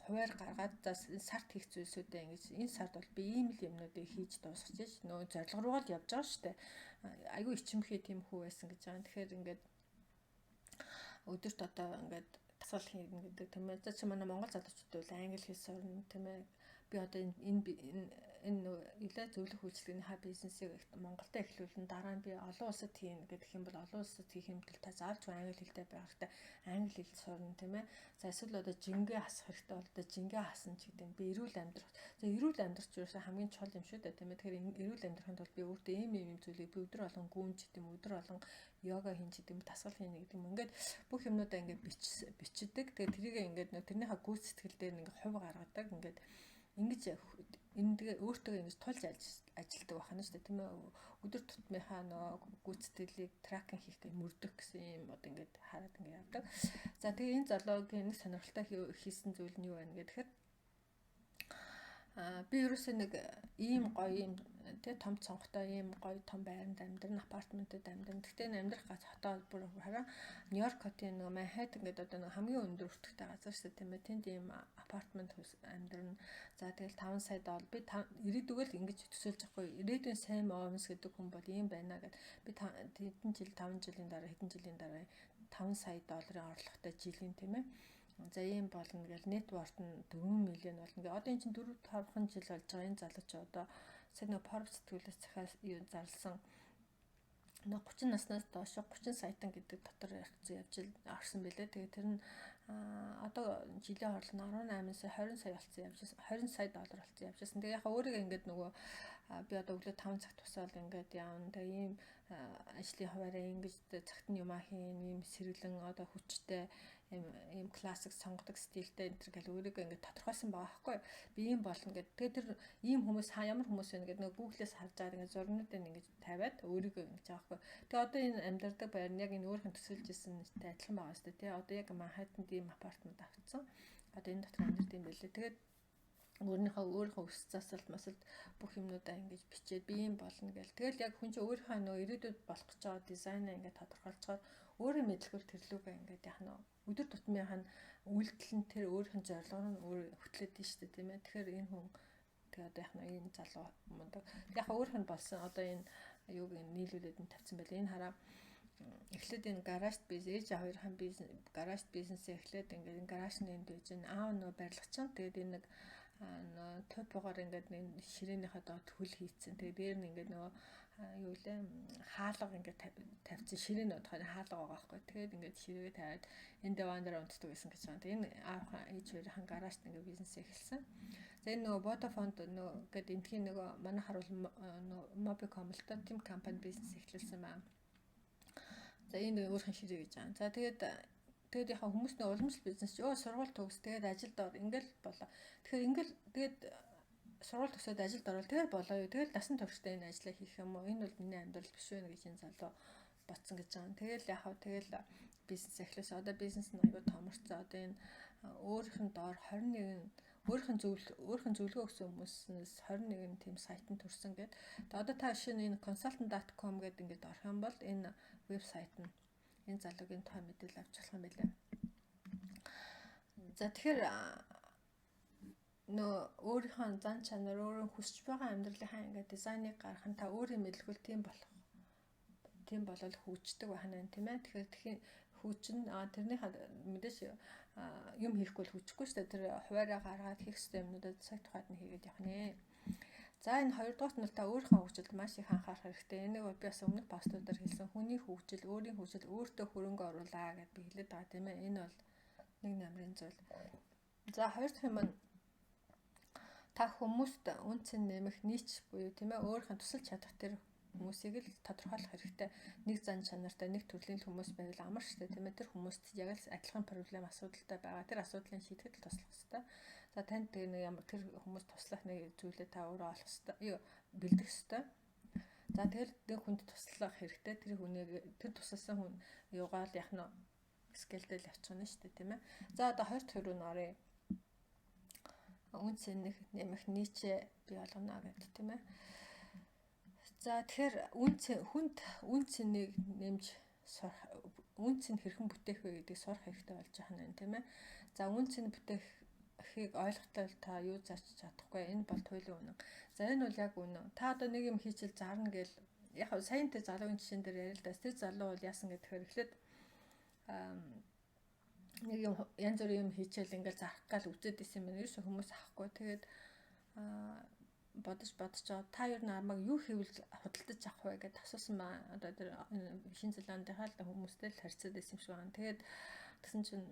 хуваар гаргаад за сард хийх зүйлсүүдээ ингэж энэ сард бол би ийм л юмнуудыг хийж дуусгаж ш. Нөө зорилго руу л явж байгаа шүү дээ. Айгүй ичимхий тийм хүү байсан гэж байгаа. Тэгэхээр ингээд өдөрт одоо ингээд дасгал хийнэ гэдэг тийм ээ. За чи манай монгол залуучууд бол англи хэл сурна тийм ээ. Би одоо энэ илээ зөвлөх үйлчлэгний ха бизнесийг Монголда эхлүүлэн дараа нь би олон улсад хийнэ гэдэг юм бол олон улсад хийх юм бол та заавч англи хэлтэй байх хэрэгтэй. Англи хэл сурна тийм ээ. За эсвэл одоо жингээ хасах хэрэгтэй бол одоо жингээ хасна ч гэдэг юм. Би эрүүл амьдрах. За эрүүл амьдрах ч юусэн хамгийн чухал юм шүү дээ тийм ээ. Тэгэхээр эрүүл амьдрахын тулд би өөртөө ийм зүйлийг би өдөр болгон гүнж гэдэг юм, өдөр болгон йога хийн гэдэг юм, дасгал хийнэ гэдэг юм. Ингээд бүх юмнуудаа ингээд бичдэг. Тэгээд тэрийг ингээд тэрнийхээ гүйц сэтгэл дээр ингээд хувь гаргадаг. Ингээд ингэж эндгээ өөртөө ингэж тулж ажилтдаг байна шүү дээ тийм ээ. Өдөр тутмынхаа гүйцэтгэлийг тракинг хийх гэх мөрдөх гэсэн юм одоо ингэж хараад ингэ явдаг. За тэгээ энэ залуугийн нэг сонирхолтой хийсэн зүйл нь юу байна гэхээр би ерөөсөө нэг ийм гоё юм тэгээ том цонхтой ийм гоё том байранд амьдрын апартментэд амьдрын. Гэхдээ амьдрах гац хотоо бүр хараа Нью-Йорк хотын нэг Манхэттен гэдэг одоо нэг хамгийн өндөр өртөгтэй газар шүү дээ тийм ээ. Тэнд ийм апартмент амьдрын. За тэгэл 5 сая доллар би ирээдүгэл ингэж төсөөлж байхгүй. Ирээдүйн Сэм Овенс гэдэг хүн бол ийм байна гэд би хэдэн жил 5 жилийн дараа хэдэн жилийн дараа 5 сая долларын орлоготой жилийн тийм ээ. За ийм болно гэл нэтворт нь 4 миллион болно гэ. Одоо эн чинь 4-5 жил болж байгаа энэ залууч одоо сая нэг Forbes сэтгүүлээс захиас юу зарласан нэг 30 наснаас доош 30 саятан гэдэг дотор орсон байлээ. Тэгээ тэр нь одоо жилийн орлого нь 18 сая 20 сая болсон явжсэн 20 сая доллар болсон явжсэн. Тэгээ яхаа өөрийгөө ингээд нөгөө би одоо өглөө 5 цагт тусаал ингээд явна. Тэгээ ийм ажлын хуваараа ингэж цагт нь юмаа хийн, ийм сэргэлэн одоо хүчтэй ийм классик сонгодог стилтэй энэ төр гэл өөрийгөө ингээд тодорхойлсон байгаа байхгүй. Би ийм болно гэдэг. Тэгээ тэр ийм хүмүүс ямар хүмүүс вэ гэдэг нөгөө Google-с харж байгаа ингээд зургнуудыг ингээд тавиад өөрийгөө ингэж байгаа байхгүй. Тэгээ одоо энэ амьдардаг байр нь яг энэ өөрийнх нь төсөөлж ирсэнтэй адилхан байгаа шүү дээ. Тэгээ одоо яг Манхэттенд ийм апартмент авчихсан. Одоо энэ дотор амьдардаг юм байлээ. Тэгээд өөрийнхөө өс засалт масалт бүх юмнуудаа ингэж бичээд би юм болно гэл. Тэгэл яг хүн чинь өөрийнхөө нөө ирээдүйд болох гэж байгаа дизайнаа ингэж тодорхойлцохоор өөрөө мэдлэгүүр тэрлүүгээ ингэж яах нь өдөр тутмынхаа үйлдэл нь тэр өөрийнх нь зорилго нь өөр хөтлөд дээ шүү дээ тийм ээ. Тэгэхээр энэ хүн тэгээ одоо яах нь энэ залуу мундаг. Яг өөрийнх нь болсон одоо энэ юуг нийлүүлээд нь тавьсан байлаа. Энэ хараа эхлээд энэ гараж бизнес ээж хоёрын бизнес гараж бизнесээ эхлээд ингээд гаражны энд байж аав нөө барилгач чинь тэгээд энэ нэг топогоор ингээд энэ ширээнийхээ доод хөл хийцэн. Тэгээд дээр нь ингээд нөгөө юу лээ хаалга ингээд тавьсан ширээн одохоор хаалга байгаа байхгүй. Тэгээд ингээд ширээгээ тавиад энэ девандер унтдаг гэсэн гэж байна. Тэгээд энэ аавхан ээж хоёрын гаражт ингээд бизнес эхэлсэн. За энэ нөгөө Vodafone нөгөө гэдэг энтхийн нөгөө манайхаар бол Mobicom л та тийм компани бизнес эхлүүлсэн байна. За энэ өөрхөн ширээ гэж байна. За тэгээд яхаа хүмүүс нэг уламжлалт бизнес ёо сургууль төгс тэгээд ажилд ор ингээл болоо. Тэгэхээр ингээл тэгээд сургууль төгсөөд ажилд орвол тэгээд болоо юу. Тэгээд насан туршдаа энэ ажлаа хийх юм уу? Энэ бол миний амьдрал биш үү гэж энэ залуу ботсон гэж байгаа. Тэгэл яхаа тэгэл бизнес эхлэсэн. Одоо бизнес нь аягүй томорцсон. Одоо энэ өөрийнх нь доор 21 өөрийнх нь зөвлөгөө өгсөн хүмүүсээс 21 тийм сайтанд төрсэн гэдэг. Одоо та шинэ энэ consultant.com гэдэг ингээд орох юм бол энэ вебсайт нь энэ залуугийн тоо мэдээлэл авч болох юм байлаа. За тэгэхээр нөө өөрийнхөө зан чанар өөрийн хүсэж байгаа амьдралынхаа ингээд дизайныг гаргах нь та өөрийн мэдлэгүүл тийм болол хөгждөг байна тийм ээ. Тэгэхээр хүчин тэрнийхээ мэдээж юм хийхгүй л хүчихгүй шүү дээ. Тэр хуваараа гаргаад хийх ёстой юмнуудад цаг тухайд нь хийгээд явах нэ. За энэ хоёрдугаарт нь та өөрийнхөө хөгжилд маш их анхаарах хэрэгтэй. Энийг би бас өмнөх постуудаар хэлсэн. Хүний хөгжил, өөрийн хөгжил өөртөө хөрөнгө оруулаа гэдээ би хэлээд байгаа тийм ээ. Энэ бол нэг намрын зүйл. За хоёр дахь юм нь та хүмүүст үнцэн нэмэх нийч буюу тийм ээ өөрийнхөө тусалж чадах тэр хүмүүсийг л тодорхойлох хэрэгтэй. Нэг зан чанартай нэг төрлийн хүмүүс байвал амар штэ тийм ээ. Тэр хүмүүст яг л адилхан проблем асуудалтай байгаа. Тэр асуудлыг шийдэхэд л туслах хэрэгтэй. За танд тэр нэг ямар тэр хүмүүс туслах нэг зүйлээ та өөрөө олох хэрэгтэй. Бэлдэх хэрэгтэй. За тэгэл нэг хүнд туслах хэрэгтэй. Тэр хүнийг тэр тусалсан хүн юугаал яах нь скелдэл явчихна штэ тийм ээ. За одоо 20 дахь руу нөрөө үнцэн нэмэх нийчээ бий болгоно гэдэг тийм ээ. За тэгэхээр хүнд үнцнийг нэмж үн цэн хэрхэн бүтээх вэ гэдгийг сурах хэрэгтэй болж байгаа юм тийм ээ. За үн цэн бүтэехийг ойлгохтой та юу зааж чадахгүй. Энэ бол туйлын үнэн. За энэ бол яг үнэн. Та одоо нэг юм хийчихэл зарна гэл яг саяхан тэр залуугийн жишээн дээр ярил л да. Тэр залуу бол яасан гэхээр эхлээд нэг юм янз бүрийн юм хийчихэл ингээл зарах гал үзээд исэн юм. Ерөөсөө хүмүүс авахгүй. Тэгээд бодож байгаа. Та юу намайг юу хийвэл худалдаж авах вэ гэдээ асуусан ба одоо тэр Шинэ Зеландынхаа л хүмүүстэй л харьцаад байсан юм шиг байна. Тэгээд тэгсэн чинь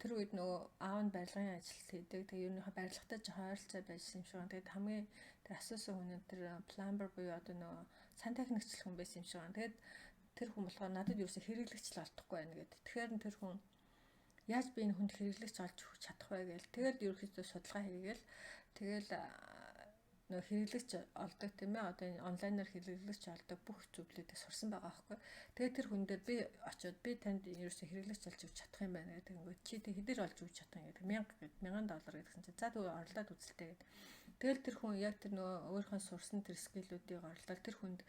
тэр үед нөгөө аав нь барилгын ажилт хийдэг. Тэгээ ерөнхийдөө барилгатай жоохон ойролцоо байсан юм шиг байна. Тэгээд хамгийн тэр асуусан хүн нь тэр plumber буюу одоо нөгөө сан техникчлэл хүн байсан юм шиг байна. Тэгээд тэр хүн болохоор надад ерөөсөө хэрэглэгч л олдохгүй байна гэдэг. Тэгэхээр тэр хүн яаж би энэ хүнд хэрэглэгч олж өгч чадах вэ гээл. Тэгэл ерөөхдөө судалгаа хийгээл тэгэл нөө хэрэглэгч олдог тийм ээ. Одоо энэ онлайнаар хэрэглэгч олдог бүх зүйлүүдийг сурсан байгаа байхгүй. Тэгээд тэр хүн дээр би очиод би танд ерөөсөө хэрэглэгч олж өгч чадах юм байна гэдэг. Ингээд чи тэг хэдээр олж өгч чадах юм гэдэг. $1000 гэдгсэн чинь за тэгвэл орлоод үзэлтэй гэдэг. Тэгэл тэр хүн яг тэр нөө өөрийнхөө сурсан тэр скиллүүдийг орлоод тэр хүнд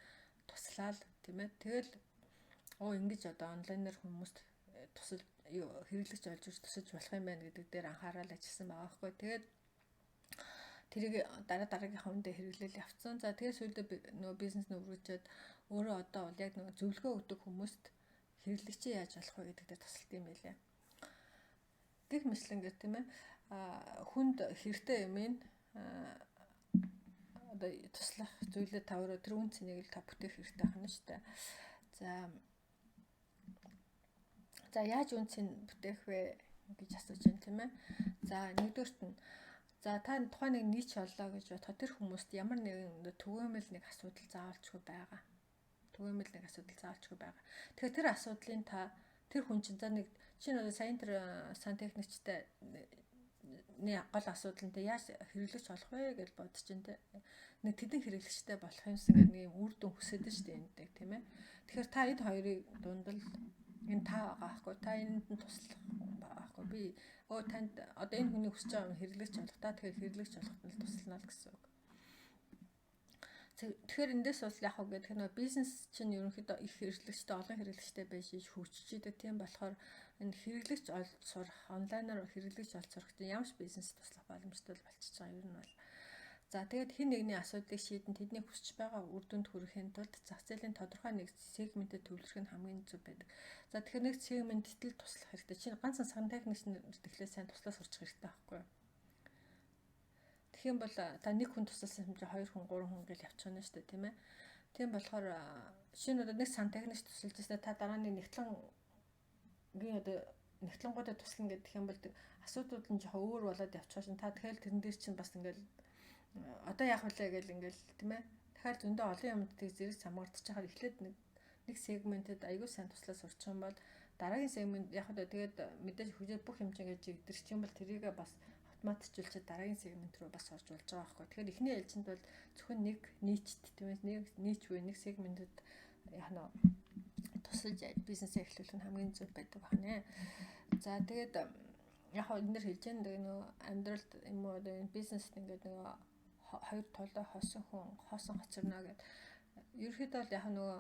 туслаад тийм ээ. Тэгэл ингэж одоо онлайнаар хүмүүст тусал хэрэглэгч олж өгч тусаж болох юм байна гэдэг дээр анхаарал ажилласан байгаа байхгүй. Тэгээд тэрийг дараагийнхаа үндэ хэрэглээл явцсан. За тэгээд сүүлдээ нөгөө бизнес нөврөжөөд өөрөө одоо бол яг нөгөө зөвлөгөө өгдөг хүмүүст хэрэглэгчээ яаж олох вэ гэдэг дээр тусалт юм байлээ. Гэх мэтлэнгээр тийм ээ хүнд хэрэгтэй юм ин одоо туслах зүйлээ та өөрөө тэр үн цэнийг л та бүтээх хэрэгтэй байна шүү дээ. За яаж үн цэн бүтээх вэ гэж асууж байна тийм ээ. За нэгдүгээрт нь за та тухайн нэг нийч оллоо гэж бодоход тэр хүмүүст ямар нэгэн түгээмэл нэг асуудал заавалчгүй байгаа. Тэгэхээр тэр асуудлыг та тэр хүн чинь за нэг чинь одоо сайн тэр сан техникчтэй нэг гол асуудал нь яаж хэрэглэгч олох вэ гэж бодож чинь нэг тэдэн хэрэглэгчтэй болох юмсан гэдэг нэг үр дүн хүсэж шүү дээ энэ тийм ээ. Тэгэхээр та энэ хоёрыг дундал энэ та байгаа аахгүй та энд нь туслах байхгүй би танд одоо энэ хүний хүсэж байгаа хэрэглэгч олох та тэгэхээр хэрэглэгч олоход нь туслана л гэсэн үг. Тэгэхээр эндээс бол яг уу гэдэг нь бизнес чинь ерөнхийдөө их хэрэглэгчтэй олон хэрэглэгчтэй байж хөгжиж идэг. Тийм болохоор энэ хэрэглэгч олж сурах онлайнаар хэрэглэгч олж сурах чинь ямар ч бизнес туслах боломжтой болчихж байгаа юм бол. За тэгээд хэн нэгний асуудлыг шийдэн тэдний хүсэж байгаа үр дүнд хүрэхин тулд зах зээлийн тодорхой нэг сегментэд төвлөрөх нь хамгийн зөв байдаг. За тэгэхээр нэг сегментэд л туслах хэрэгтэй. Чинь ганцхан сан техникч тэгэхээр сайн туслах сурчих хэрэгтэй байхгүй юу? Тэгэх юм бол та нэг хүн тусалсан юм чи 2 хүн 3 хүн гэж явчих нь шүү дээ тийм ээ. Тийм болохоор шинэ одоо нэг сан техникч тусалж ирсэн та дараа нь нэгтлэнгийн одоо нэгтлэнгуудад туслана гэдэг юм бол асуудууд нь жоохон өөр болоод явчих шин та тэгэхээр тэрэн дээр чинь бас ингээл одоо яах вэ гэл ингээл тийм ээ. Тэгэхээр зөндөө олон юмдыг зэрэг самгардчих чахаар эхлээд нэг сегментэд аягүй сайн туслаа сурчих юм бол дараагийн сегмент яг одоо тэгээд мэдээж хөгжиж бүх хэмжээгээ жигдэрч юм бол тэрийг бас автоматжуулчаад дараагийн сегмент рүү бас орж болж байгаа байхгүй. Тэгэхээр эхний ээлжинд бол зөвхөн нэг нийчт тийм ээ нэг нийч буюу нэг сегментэд яг нь тусалж бизнесээ эхлүүлэх нь хамгийн зөв байдаг байна. За тэгээд яг энэ дэр хэлж байгаа нэг амьдралд юм уу одоо энэ бизнест ингээд нэг хоёр толгой хоосон хоцорно гэдэг. Ерөнхийдөө бол яг нөгөө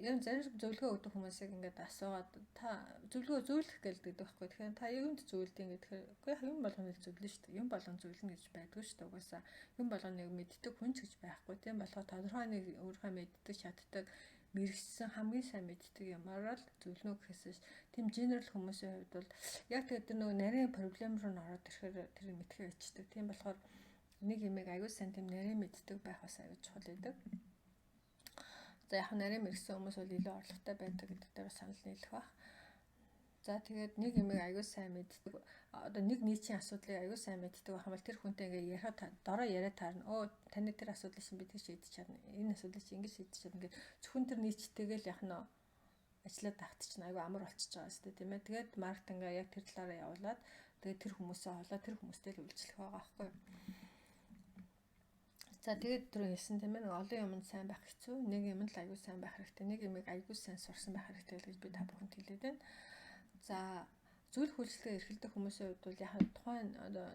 юм зарим зөвлөгөө өгдөг хүмүүсийг ингээд асуугаад та зөвлөгөө зөвлөх гэлдэг байхгүй. Тэгэхээр та юунд зөвлөдөг гэдэг. Үгүй юм болгоныг зөвлөн шүү дээ. Юм болгон зөвлөнө гэж байдгүй шүү дээ. Угаасаа юм болгоныг мэддэг хүн ч гэж байхгүй. Тийм болохоор тодорхой нэг өөрийнхөө мэддэг чаддаг мэрэгчсэн хамгийн сайн мэддэг юмараа л зөвлөнө гэхээс тийм генерал хүмүүсийн хувьд бол яг тэр нөгөө нарийн проблем руу н ороод ирэхээр тэр мэдхээ ичдэг. Тийм болохоор нэг юмыг аягүй сайн тийм нарийн мэддэг байх бас аягүй чухал байдаг. За яг нарийн мэрэгсэн хүмүүс бол илүү орлоготой байдаг гэдэг дээр санал нийлэх баг. За тэгээд нэг юмыг аягүй сайн мэддэг. Одоо нэг нийтийн асуудлыг аягүй сайн мэддэг байх юм бол тэр хүнтэй ингээ ярихад дороо яриа таарна. Таны тэр асуудлыг чинь бид тэр шийдэж чадна. Энэ асуудлыг чинь ингэ шийдэж чадна гэх зөвхөн тэр нийттэйгээл яг нь ажиллаад тагтчихна. Аягүй амар болчихж байгаа шүү дээ тийм ээ. Тэгээд маркетингаа яг тэр талаараа явуулаад тэгээд тэр хүмүүсээ олоод тэр хүмүүстэй л үйлчлэх байгаа байхгүй юу? За тэгээд түрүү хэлсэн тийм ээ олон юмд сайн байх хэцүү. Нэг юм л аягүй сайн байх хэрэгтэй. Нэг юмыг аягүй сайн сурсан байх хэрэгтэй гэж би та бүхэнд хэлээд байна. За зөвлөх үйлчлэгээ эрхэлдэг хүмүүсийн хувьд бол яг тухайн одоо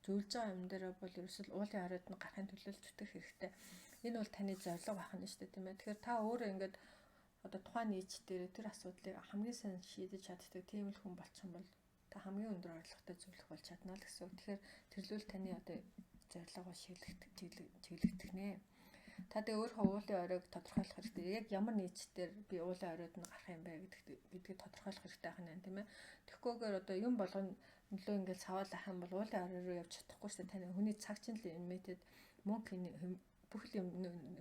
зөвлөж байгаа юм дээр бол ерөөсөл уулын оройд нь гарахын төлөө зүтгэх хэрэгтэй. Энэ бол таны зорилго байх нь шүү дээ тийм ээ. Тэгэхээр та өөрөө ингээд одоо тухайн нийт дээр тэр асуудлыг хамгийн сайн шийдэж чаддаг тийм л хүн болчих юм бол та хамгийн өндөр орлоготой зөвлөх болж чадна л гэсэн. Тэгэхээр тэрлүүл таны одоо зорилгоо чиглэгдэх нэ. Та тэгээ өөрөө уулын оройг тодорхойлох хэрэгтэй. Яг ямар нийцээр би уулын оройд нь гарах юм бэ гэдгийг тодорхойлох хэрэгтэй байна тийм ээ. Тэгэхгүйгээр одоо юм болгоно нөлөө ингээл саваал ах юм бол уулын орой руу явж чадахгүй шүү дээ. Таны хүний цагчин лимитэд мөнгө бүх юм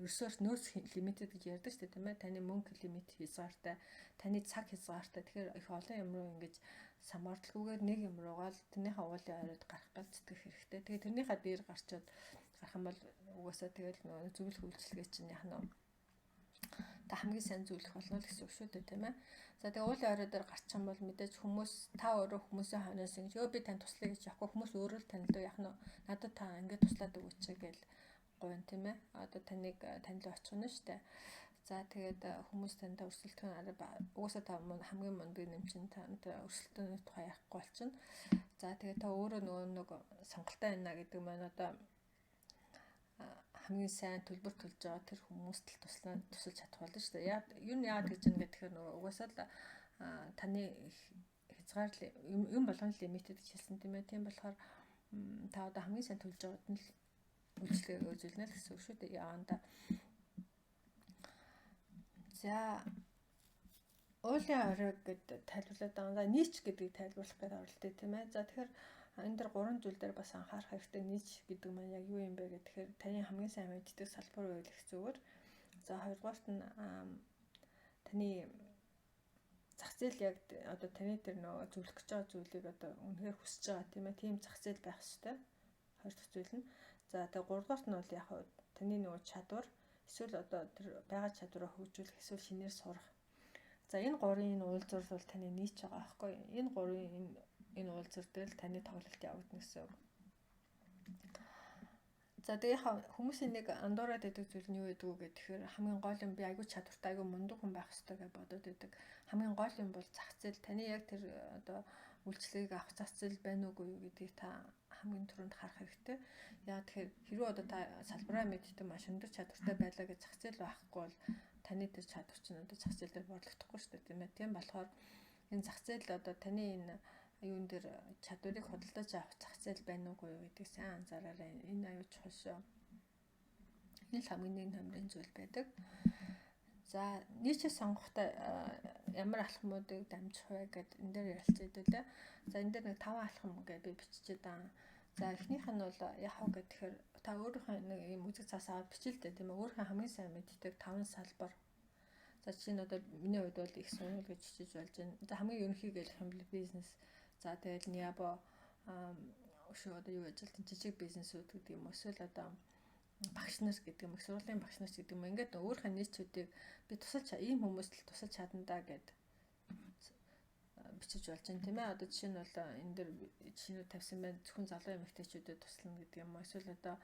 ресурс нөөц лимитэд гэж ярьдаг шүү дээ тийм ээ. Таны мөнгө лимит хязгаартай, таны цаг хязгаартай. Тэгэхээр их олон юм руу ингэж самардалгүйгээр нэг юм руугаа л тэрнийхээ уулын оройд гарах гэж зүтгэх хэрэгтэй. Тэгээ тэрнийхээ дээр гарчаад гарах юм бол угаасаа тэгэл нөгөө зөвлөх үйлчилгээ чинь яг нь та хамгийн сайн зөвлөх болно л гэсэн үг шүү дээ тийм ээ. За тэгээ уулын орой дээр гарчих юм бол мэдээж хүмүүс та өөрөө хүмүүсийн хойноос ингэж би тань туслая гэж явахгүй хүмүүс өөрөө л танил яг нь надад та ингэж туслаад өгөөч гэл гуйн тийм ээ. Одоо таныг танил очих нь шүү дээ. За тэгээд хүмүүс тантай өрсөлдөхөн угаасаа та хамгийн мундаг нэмчин танд өрсөлдөөний тухай ярихгүй болчихно. За тэгээд та өөрөө нөгөө сонголтоо байна гэдэг маань одоо хамгийн сайн төлбөр төлж байгаа тэр хүмүүст л тусалж чадах болно шүү дээ. Юу нь яагаад гэж юм гэхээр нөгөө угаасаа л таны хязгаар юм болгоно лимитэд гэж хэлсэн тийм ээ. Тийм болохоор та одоо хамгийн сайн төлж байгаад нь л үйлчлэгээ үзүүлнэ л гэсэн үг шүү дээ. Яанда. За уулын орой гэдэг тайлбарлаад байгаа. Нийч гэдгийг тайлбарлах гэдэг оролдөө тийм ээ. За тэгэхээр энэ дэр 3 зүйл дээр бас анхаарах хэрэгтэй. Нийч гэдэг маань яг юу юм бэ гэхээр таны хамгийн сайн мэддэг салбар үйл их зүгээр. За хоёрдугаарт нь таны зах зээл яг одоо таны дээр нөгөө зөвлөх гэж байгаа зүйлийг одоо үнэхээр хүсэж байгаа тийм ээ. Тийм зах зээл байх хэрэгтэй. Хоёр дахь зүйл нь. За тэгээ гуравдугаарт нь бол яг таны нөгөө чадвар эсвэл одоо тэр байгаа чадвараа хөгжүүлэх эсвэл шинээр сурах. За энэ гурийн энэ уулзвар бол таны нийч байгаа байхгүй. Энэ гурийн энэ уулзвар дээр л таны тоглолт явагдана гэсэн үг. За тэгээ хүмүүсийн нэг андуураад байдаг зүйл нь юу гэдэг вэ гэхээр хамгийн гол юм би айгүй чадвартай айгүй мундаг хүн байх хэрэгтэй гэж бодоод байдаг. Хамгийн гол юм бол зах зээл. Таны яг тэр одоо үйлчлэгийг авах зах зээл байна уугүй юу гэдгийг та хамгийн түрүүнд харах хэрэгтэй. Яа тэгэхээр хэрвээ одоо та салбараа мэддэг маш өндөр чадвартай байлаа гэж зах зээл байхгүй бол таны тэр чадвар чинь одоо зах зээл дээр борлогдохгүй шүү дээ тийм ээ. Тийм болохоор энэ зах зээл одоо таны энэ юун дээр чадварыг худалдаж авах зах зээл байна уугүй юу гэдгийг сайн анзаараарай. Энэ аюул чухал шүү. Энэ л хамгийн нэг номерын зүйл байдаг. За нийчээ сонгохдоо ямар алхмуудыг дамжих вэ гэдэг энэ дээр ярилцъя хэдүүлээ. За энэ дээр нэг 5 алхам гэж би биччихээд байгаа. За эхнийх нь бол яах вэ гэхээр та өөрийнхөө нэг юм үзэг цаас аваад бичээлтэй тийм ээ. Өөрийнхөө хамгийн сайн мэддэг 5 салбар. За чинь одоо миний хувьд бол их сургууль гэж бичиж болж байна. За хамгийн ерөнхий гэх юм бол бизнес. За тэгэл Нябо шүү одоо юу яаж л жижиг бизнесүүд гэдэг юм эсвэл одоо багш нар гэдэг юм их сургуулийн багш нар гэдэг юм ингээд өөрийнхөө нийцүүдийг би ийм хүмүүст л тусалж чадна да гэд бичиж болж байна тийм ээ. Одоо жишээ нь бол энэ дэр жишээнүүд тавьсан байна. Зөвхөн залуу эмэгтэйчүүдэд туслана гэдэг юм. Эсвэл одоо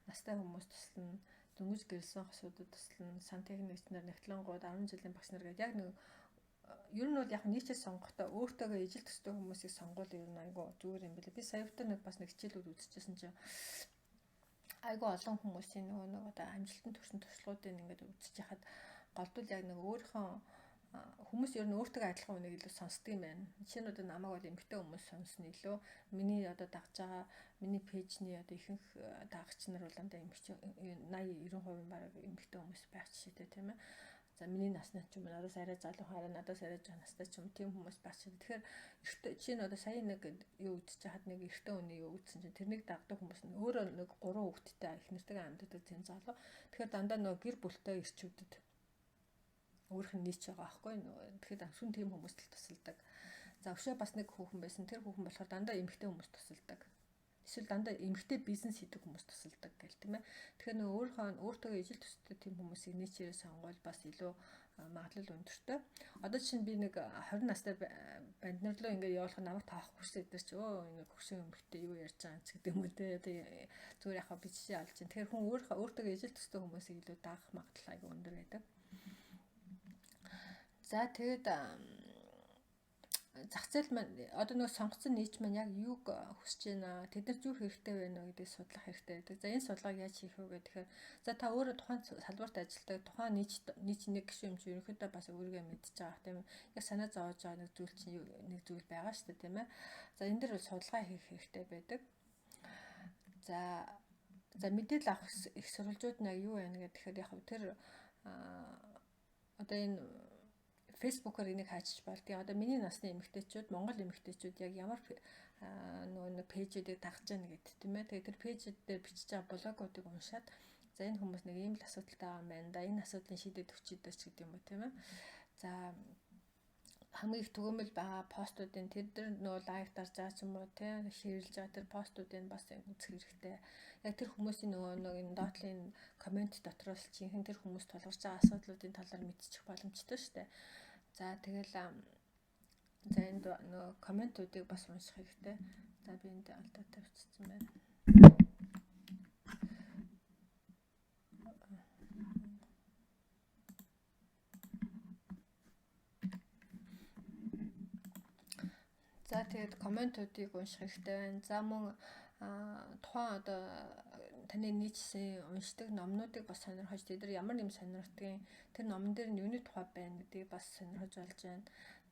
настай хүмүүс туслана, дөнгөж гэрэлсэн хосуудад туслана, сантехникчнэр, нягтлангууд, 10 жилийн багш нар гэдэг яг нэг ер нь бол яг нийчээ сонгохдоо өөртөөгөө ижил төстэй хүмүүсийг сонгуул ер нь айгу зүгээр юм билээ. Би саяхан нэг бас нэг хичээлүүд үзчихсэн чинь айгу олон хүмүүсийн нөгөө одоо амжилтанд хүрсэн туршлагуудыг ингээд үзэж яхад голдвол яг нэг өөрийнхөө хүмүүс ер нь өөртөө адилхан хүнийг илүү сонсдог юм байна. Жишээ нь одоо намайг бол эмэгтэй хүмүүс сонсно илүү. Миний одоо дагж байгаа миний пэйжний одоо ихэнх дагагч нар бол одоо эмэгтэй 80-90% баг эмэгтэй хүмүүс байх жишээтэй тийм ээ. За миний насны ч юм уу надаас арай залуу хараа надаас арай жоо настай ч юм тийм хүмүүс байх чинь. Тэгэхээр эртөө чинь одоо сая нэг юу үдчихэж хаад нэг эртөө үний юу үдсэн чинь тэрнийг дагдаг хүмүүс нь өөрөө нэг 3 хүүхэдтэй их нэртэйг амьддаг тийм залуу. Тэгэхээр дандаа нөгөө гэр бүлтэй ирчүүдэд өөрөх нь нийч байгаа байхгүй нөгөө. Тэгэхээр сүн тийм хүмүүст л тусалдаг. За өшөө бас нэг хүүхэн байсан. Тэр хүүхэн болохоор дандаа эмэгтэй хүмүүс тусалдаг. Эсвэл дандаа эмэгтэй бизнес хийдэг хүмүүс тусалдаг гэл тийм ээ. Тэгэхээр нөгөө өөртөө ижил төстэй тийм хүмүүсийг нийчээрээ сонгуул бас илүү магадлал өндөртэй. Одоо чинь би нэг 20 настай банднар руу ингээд явуулах намайг таах хүсээд идэр чи энэ хөгшин эмэгтэй юу ярьж байгаа ч гэдэг юм үү те. Зүгээр яхаа би жишээ алж чинь. Тэгэхээр хүн өөртөө ижил төстэй хүмүүсийг илүү даах магадлал айгүй өндөр байдаг. За тэгээд зах зээл маань одоо нөгөө сонгоцсон нийч маань яг юуг хүсэж байна, тэднэрт юу хэрэгтэй байна вэ гэдгийг судлах хэрэгтэй байдаг. За энэ судалгааг яаж хийх вэ гэхээр за та өөрөө тухайн салбарт ажилладаг тухайн нийч нэг гишүүн юм чи ерөнхийдөө бас өөрийгөө мэдчихэж байгаа тийм яг санаа зовоож байгаа нэг зүйл чинь нэг зүйл байгаа шүү дээ тийм ээ. За энэ дэр бол судалгаа хийх хэрэгтэй байдаг. За мэдээлэл авах их сурвалжууд нь юу байна гэхээр яг тэр одоо энэ Facebook-оор энийг хайчиж болдгийг. Одоо миний насны эмэгтэйчүүд, Монгол эмэгтэйчүүд яг ямар нөгөө пэйжүүдийг дагж байна гэдэг тийм ээ. Тэгээд тэр пэйжүүд дээр бичиж байгаа блогуудыг уншаад за энэ хүмүүс нэг ийм л асуудалтай байгаа юм байна да. Энэ асуудлыг шийдээд өчигдөөч гэдэг юм уу тийм ээ. За хамгийн их түгээмэл байгаа постуудын тэр нөгөө лайк дарж байгаа ч юм уу тийм шеэрлж байгаа тэр постуудыг бас үзэх хэрэгтэй. Яг тэр хүмүүсийн нөгөө энэ доотлын коммент дотроос чинь тэр хүмүүс тулгарч байгаа асуудлуудын талаар мэдчих боломжтой шүү дээ. За тэгэл за энд нөгөө комментуудыг бас унших хэрэгтэй. За би энд алдаатай бичсэн байна. За тэгээд комментуудыг унших хэрэгтэй байна. За мөн тухайн одоо таны нийцсэн уншдаг номнуудыг бас сонирхож тэд нар ямар нэм сонирхдгийг тэр номон дээр нь юуны тухай байна гэдгийг бас сонирхож болж байна.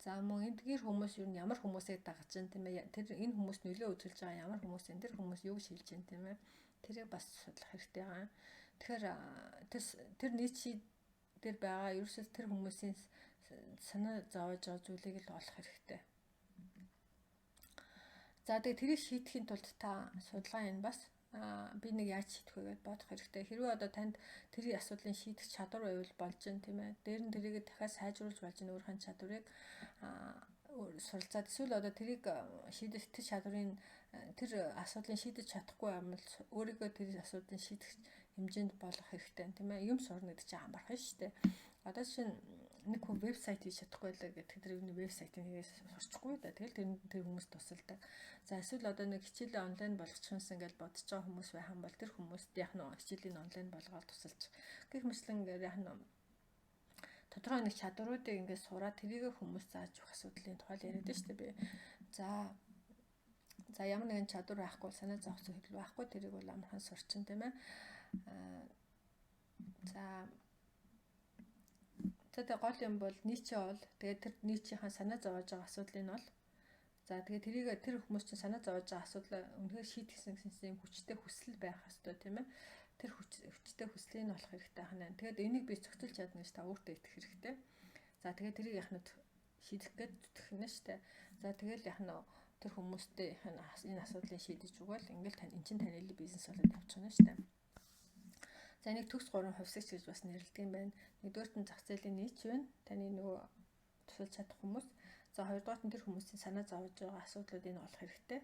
За мөн эдгээр хүмүүс юу ямар хүмүүсийг дагаж байна тийм ээ. Тэр энэ хүмүүс нөлөө үзүүлж байгаа ямар хүмүүс энэ тэр хүмүүс юу шилж байна тийм ээ. Тэрийг бас судлах хэрэгтэй байгаа. Тэгэхээр тэр нийцший дээр байгаа ерөөсөө тэр хүмүүсийн санаа зовоож байгаа зүйлийг л олох хэрэгтэй. За тэгээд тэрийг шийдэхийн тулд та судалгаа энэ бас би нэг яаж шийдэх вэ гэдээ бодох хэрэгтэй. Хэрвээ одоо танд тэр асуудлыг шийдэх чадвар байвал болж гэн тийм ээ. Дээр нь тэрийг дахиад сайжруулж болж гэн өөрийнхөө чадварыг суралцаад эсвэл одоо тэрийг шийдэх тэр чадварын тэр асуудлыг шийдэж чадахгүй юм бол өөрийгөө тэр асуудлыг шийдэх хэмжээнд болгох хэрэгтэй тийм ээ. Юм сурна гэдэг чинь амархан шүү дээ. Одоо чинь нэг хүн вебсайт хийж чадахгүй байлаа гэдэг тэр нэг вебсайтыг хийгээс сурчихгүй да. Тэгэл тэр хүмүүс тусалдаг. За эсвэл одоо нэг хичээлээ онлайн болгочихсон гэж бодож байгаа хүмүүс байх юм бол тэр хүмүүст яг нь хичээлийг онлайн болгоод тусалж гэх мэтлэн яг нь тодорхой нэг чадваруудыг ингээд сураад тэрийг хүмүүс зааж өгөх асуудлын тухай яриад байна шүү дээ би. За ямар нэгэн чадвар байхгүй санаа зовх зүйл байхгүй тэрийг бол амархан сурчин тийм ээ. Тэгээд гол юм бол нийчээ бол тэгээд тэр нийчийн санаа зовоож байгаа асуудлыг нь бол за тэгээд тэрийг тэр хүмүүс чинь санаа зовоож байгаа асуудал үнэхээр шийдэх гэсэн хүчтэй хүсэл байх хэрэгтэй тийм ээ. Тэр хүчтэй хүслийг нь олох хэрэгтэй ханаа. Тэгээд энийг би зохицуулж чадна гэж та өөртөө итгэх хэрэгтэй. За тэгээд тэрийг яхнууд шийдэх гээд зүтгэнэ штэ. За тэгэл яхнаа тэр хүмүүстэй энэ асуудлыг шийдэж өгвөл ингээл тань эн чинь таны бизнес болоод явчихна штэ. За нэг төгс 3 хувьсагч гэж бас нэрлэдэг юм байна. Нэгдүгээрт нь зах зээлийн нийч байна. Таны нөгөө тусалж чадах хүмүүс. За хоёрдугаарт нь тэр хүмүүсийн санаа зовж байгаа асуудлуудыг олох хэрэгтэй.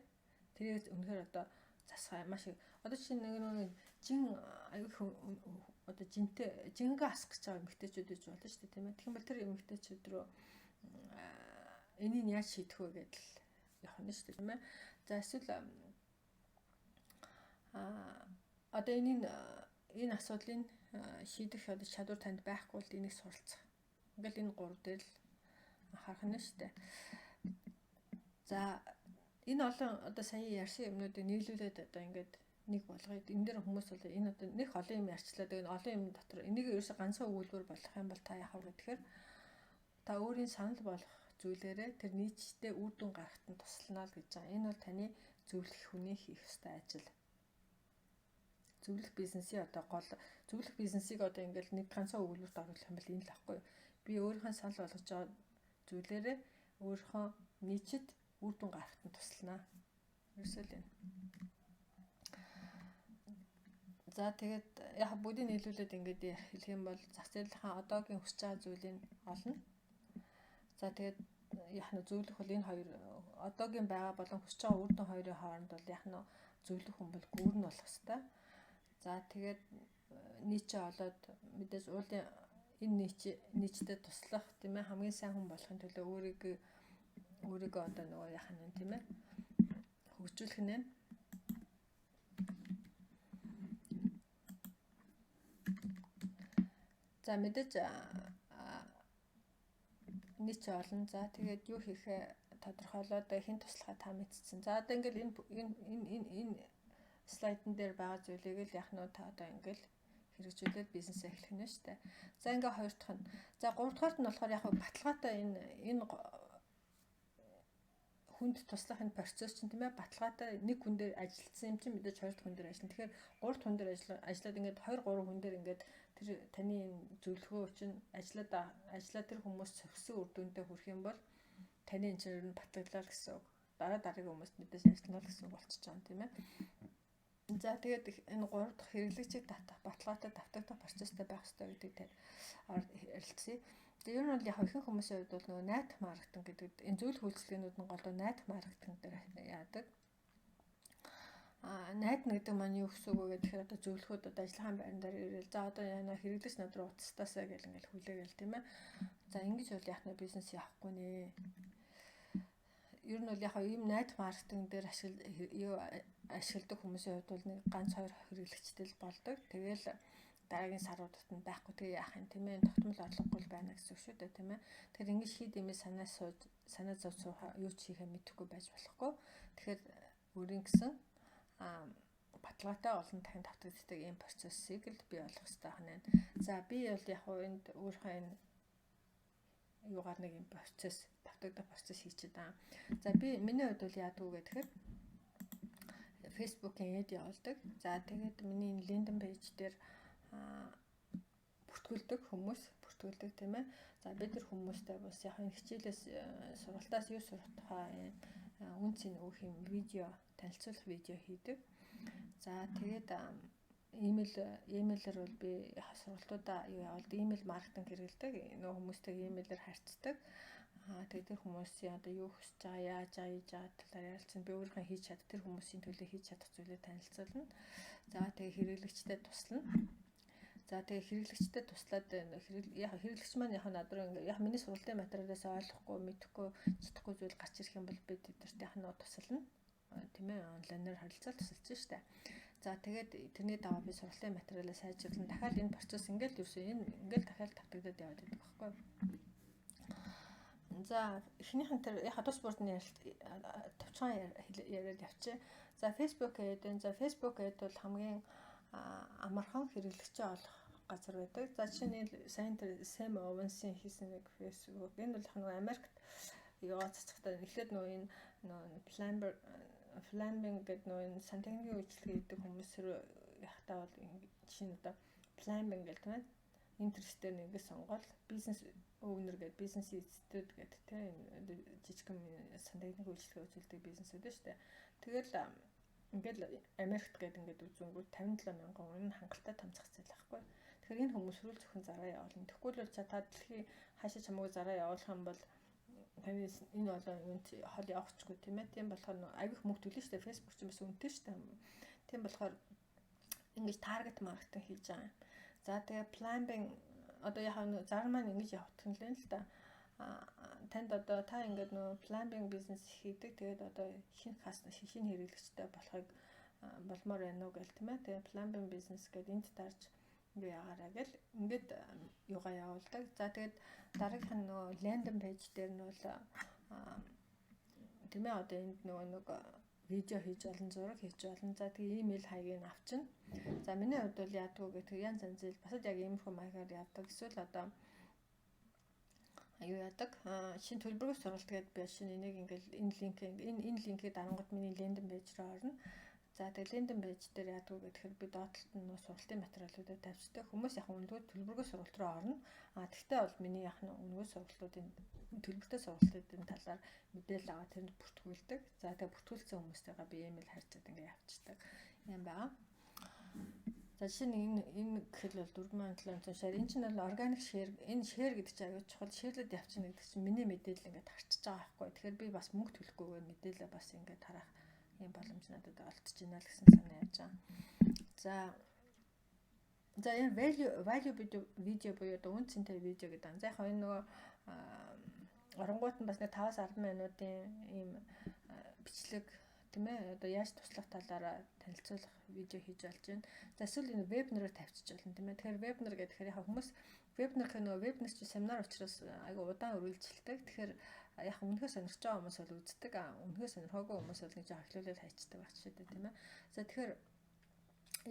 Тэрийг үнэхээр одоо засах маш их. Одоо чинь нэг жин аюух одоо жингээ асах гэж байгаа эмэгтэйчүүд гэж болно шүү дээ тийм ээ. Тэгэхээр тэр эмэгтэйчүүд рүү энийг яаж шийдэх вэ гэдэл явах нь шүү дээ тийм ээ. За эсвэл одоо энэ асуудлыг шийдэх чадвар танд байхгүй бол энийг суралцах. Ингээл энэ гур дээр л анхаарах нь шүү дээ. За энэ олон одоо сая ярьсан юмнуудыг нийлүүлээд одоо ингээд нэг болгоод энэ дээр хүмүүс бол энэ одоо нэг олон юм ярьчлаа. Тэгээд олон юм дотор энийг ерөөсө ганцхан өгүүлбэр болгох юм бол та яах вэ гэхээр та өөрийн санал болгох зүйлээрээ тэр нийцтэй үр дүн гаргахад нь туслана л гэж байгаа. Энэ бол таны зөвлөх хүний хийх ёстой ажил. Зөвлөх бизнесийн одоо гол зөвлөх бизнесийг одоо ингээл нэг ганцхан өгүүлбэрт оруулах юм бол энэ л ахгүй. Би өөрийнхөө санал болгож байгаа зүйлээрээ өөрийнхөө нийцэд үр дүн гаргахад нь туслана. Ерөөсөө л энэ. За тэгээд яг бүгдийг нийлүүлээд ингээд хэлэх юм бол зах зээлийнхаа одоогийн хүсэж байгаа зүйлийг олно. За тэгээд яг нь зөвлөх бол энэ хоёр одоогийн байгаа болон хүсэж байгаа үр дүн хоёрын хооронд бол яг нь зөвлөх хүн бол гүүр нь болох хэвээр. За тэгээд нийчээ олоод мэдээж уулын энэ нийчтэй туслах тийм ээ хамгийн сайн хүн болохын тулд өөрийгөө одоо нөгөө яах нь тийм ээ хөгжүүлэх нь. За мэдээж нийчээ олон. За тэгээд юу хийхээ тодорхойлоод хэн туслахаа та мэдсэн. За одоо ингээл энэ слайдн дээр байгаа зүйлийг л яг нь та одоо ингээл хэрэгжүүлээд бизнес эхлэх нь шүү дээ. За ингээ хоёр дахь нь. За гурав дахьт нь болохоор яг баталгаатай энэ хүнд туслах энэ процесс чинь тийм ээ баталгаатай нэг хүн дээр ажилласан юм чинь мэдээж хоёр дахь хүн дээр ажиллана. Тэгэхээр гурав дахь хүн дээр ажиллаад ингээд 2 3 хүн дээр ингээд тэр таны энэ зөвлөгөө чинь ажиллаад тэр хүмүүс зөвсөн үр дүндээ хүрэх юм бол таны энэ чинь баталгалаа гэсэн үг. Дараагийн хүмүүст мэдээж ажиллана гэсэн үг болчихж байгаа юм тийм ээ. За тэгээд энэ 3 дахь хэрэглэгчийг татах баталгаатай давтагдах процесстэй байх хэрэгтэй гэдэг дээр ярилцъя. Тэгээд ер нь бол яг ихэнх хүмүүсийн хувьд бол нөгөө найдах маркетинг гэдэг энэ зөвлөх үйлчилгээнүүд нь голоо найдах маркетинг дээр яадаг. Найдна гэдэг маань юу гэсэн үг вэ гэхээр одоо зөвлөхөд одоо ажиллагаан байран дээр ирэл за одоо яана хэрэглэгч над руу уцтаасаа гэл ингээл хүлээгээл тийм ээ. За ингэж бол яг нь бизнес явахгүй нэ. Ер нь бол яг ийм найдах маркетинг дээр ашигладаг хүмүүсийн хувьд бол нэг ганц хоёр хэрэглэгчтэй болдог. Тэгээл дараагийн саруудад нь байхгүй тэгээ яах юм тийм ээ тогтмол орлогогүй байна гэсэн үг шүү дээ тийм ээ. Тэгэхээр ингэж хийд юмээ санаа зов сууха юу ч хийхээ мэдэхгүй байж болохгүй. Тэгэхээр өөрийн гэсэн баталгаатай олон дахин давтагддаг ийм процессыг л бий болгох хэрэгтэй байна. За би бол яг энд өөрийнхөө энэ юугаар нэг юм процесс давтагдах процесс хийчихэд байгаа. За би миний хувьд бол яадаг вэ гэхээр Facebook-ийн эд явуулдаг. За тэгээд миний энэ LinkedIn page дээр бүртгүүлдэг тийм ээ. За бид нар хүмүүстэй бас яг энэ хичээлээс сургалтаас юу сурах тухай үн цэн өгөх юм видео танилцуулах видео хийдэг. За тэгээд имэйлээр бол би сургалтуудаа юу явуулдаг, имэйл маркетинг хэрэглэдэг. Нөгөө хүмүүстэйгээ имэйлээр харьцдаг. Тэгээд тэр хүмүүсийн одоо юу хүсэж байгаа, яаж байгаа талаар ярилцсан. Би өөрийнхөө хийж чаддаг тэр хүмүүсийн төлөө хийж чадах зүйлээ танилцуулна. За тэгээд хэрэглэгчтэй туслана. За тэгээ хэрэглэгчтэй туслаад яг хэрэглэгч маань яг надруу ингээ яг миний сургалтын материалаас ойлгохгүй мэдэхгүй чадахгүй зүйл гарч ирэх юм бол бид эдгээрт яг нь тусална тийм ээ онлайнаар харилцаа тусалж штэ. За тэгээд тэрний даваа би сургалтын материалаа сайжруулна. Дахиад энэ процесс ингээл ерөөсөө ингээл дахиад давтагдаад яваад байдаг байхгүй. За эхнийхэн тэр яг тус бүрдний товчхон яриад явчих. За Facebook ad бол хамгийн амархан хэрэглэгчээ олох газар байдаг. За жишээ нь сайн тэр Sam Owens-ийн хийсэн нэг Facebook энэ бол нэг Америкт яваа цацгтаа эхлээд нөгөө энэ Plumbing гэдэг нөгөө энэ сантехникийн үйлчилгээ хийдэг хүмүүс рүү яхтаа бол жишээ нь одоо Plumbing гэдэг тийм ээ интернетээр нэгээ сонгоод бизнес owner гэдэг бизнес эзэд гэдэг тийм жижигхэн сантехникийн үйлчилгээ үзүүлдэг бизнесүүд шүү дээ. Тэгэл ингээл Америкт гэдэг ингээд үзэнгүүт 57 мянган хүн хангалттай том зах зээл байхгүй. Тэгэхээр энэ хүмүүс рүү зөвхөн зараа явуулна. Тэгэхгүй л та дэлхийн хаашаа чамайг зараа явуулах юм бол таны энэ болон юунд хол явахчгүй тийм ээ. Тийм болохоор авих мөнгө төлнө шүү дээ. Facebook ч юм бас үнэтэй шүү дээ. Тийм болохоор ингэж таргет маркетинг хийж байгаа юм. За тэгээ plumbing одоо яг зарим маань ингэж явагдах юм л та. Танд одоо та ингээд нөө plumbing бизнес хийдэг. Тэгээд одоо шинэ хэрэглэгчтэй болохыг болмоор байна уу гэл тийм ээ. Тэгээд plumbing бизнес гэдэг энд тарж ингээ ягаараа гэл ингээд юугаа явуулдаг. За тэгээд дараагийнх нь нөө landing page дээр нь бол тийм ээ одоо энд нэг видео хийж олон зураг хийж олон. За тэгээд имэйл хаягийг авчна. За миний хувьд бол яадаг вэ гэдэг янз янзэл басад яг иймэрхүү маягаар явдаг. Эсвэл одоо аюу яадаг шинэ төлбөрийн сургалт гэдэг би шинэ энийг ингээл энэ линкийг дарангууд миний landing page руу орно. За тэгээд landing page дээр яадаг вэ гэхээр би доотлолт нь сургалтын материалуудыг тавьчихдаг. Хүмүүс яг өндөө төлбөрийн сургалт руу орно. Тэгтээ бол миний яг өнгөө сургалтуудын төлбөртэй сургалтуудын талаар мэдээлэл аваад тэнд бүртгүүлдэг. За тэгээд бүртгүүлсэн хүмүүстэйгээ би имэйл харьцаад ингээ явчихдаг юм байна. За жишээ нь энэ гэхэл бол 4700 шаар. Энэ чинь бол органик шеэр. Энэ шеэр гэдэг чинь аюул чухал. Шеэрлээд явчихна гэдэг чинь миний мэдээлэл ингээд харчиж байгаа байхгүй. Тэгэхээр би бас мөнгө төлөхгүйгээр мэдээлэл бас ингээд харах юм боломж надад олдож байна л гэсэн санаа явж байгаа. За энэ value видео буюу одоо үн цэнтэй видео гэдэг. За яг энэ нөгөө оронгууд нь бас нэг 5-10 минутын ийм бичлэг тийм ээ одоо яаж туслах талаараа танилцуулах видео хийж болж байна. За эсвэл энэ вебнерээр тавьчих болно тийм ээ. Тэгэхээр вебнер гэхээр яг хүмүүс вебнер нөгөө вебнер чи семинар учраас айгу удаан үргэлжилдэг. Тэгэхээр яг үнэхээр сонирхож байгаа хүмүүс бол үздэг. Үнэхээр сонирхоогүй хүмүүс бол нэг ахлуулаад хайчдаг байх шүү дээ тийм ээ. За тэгэхээр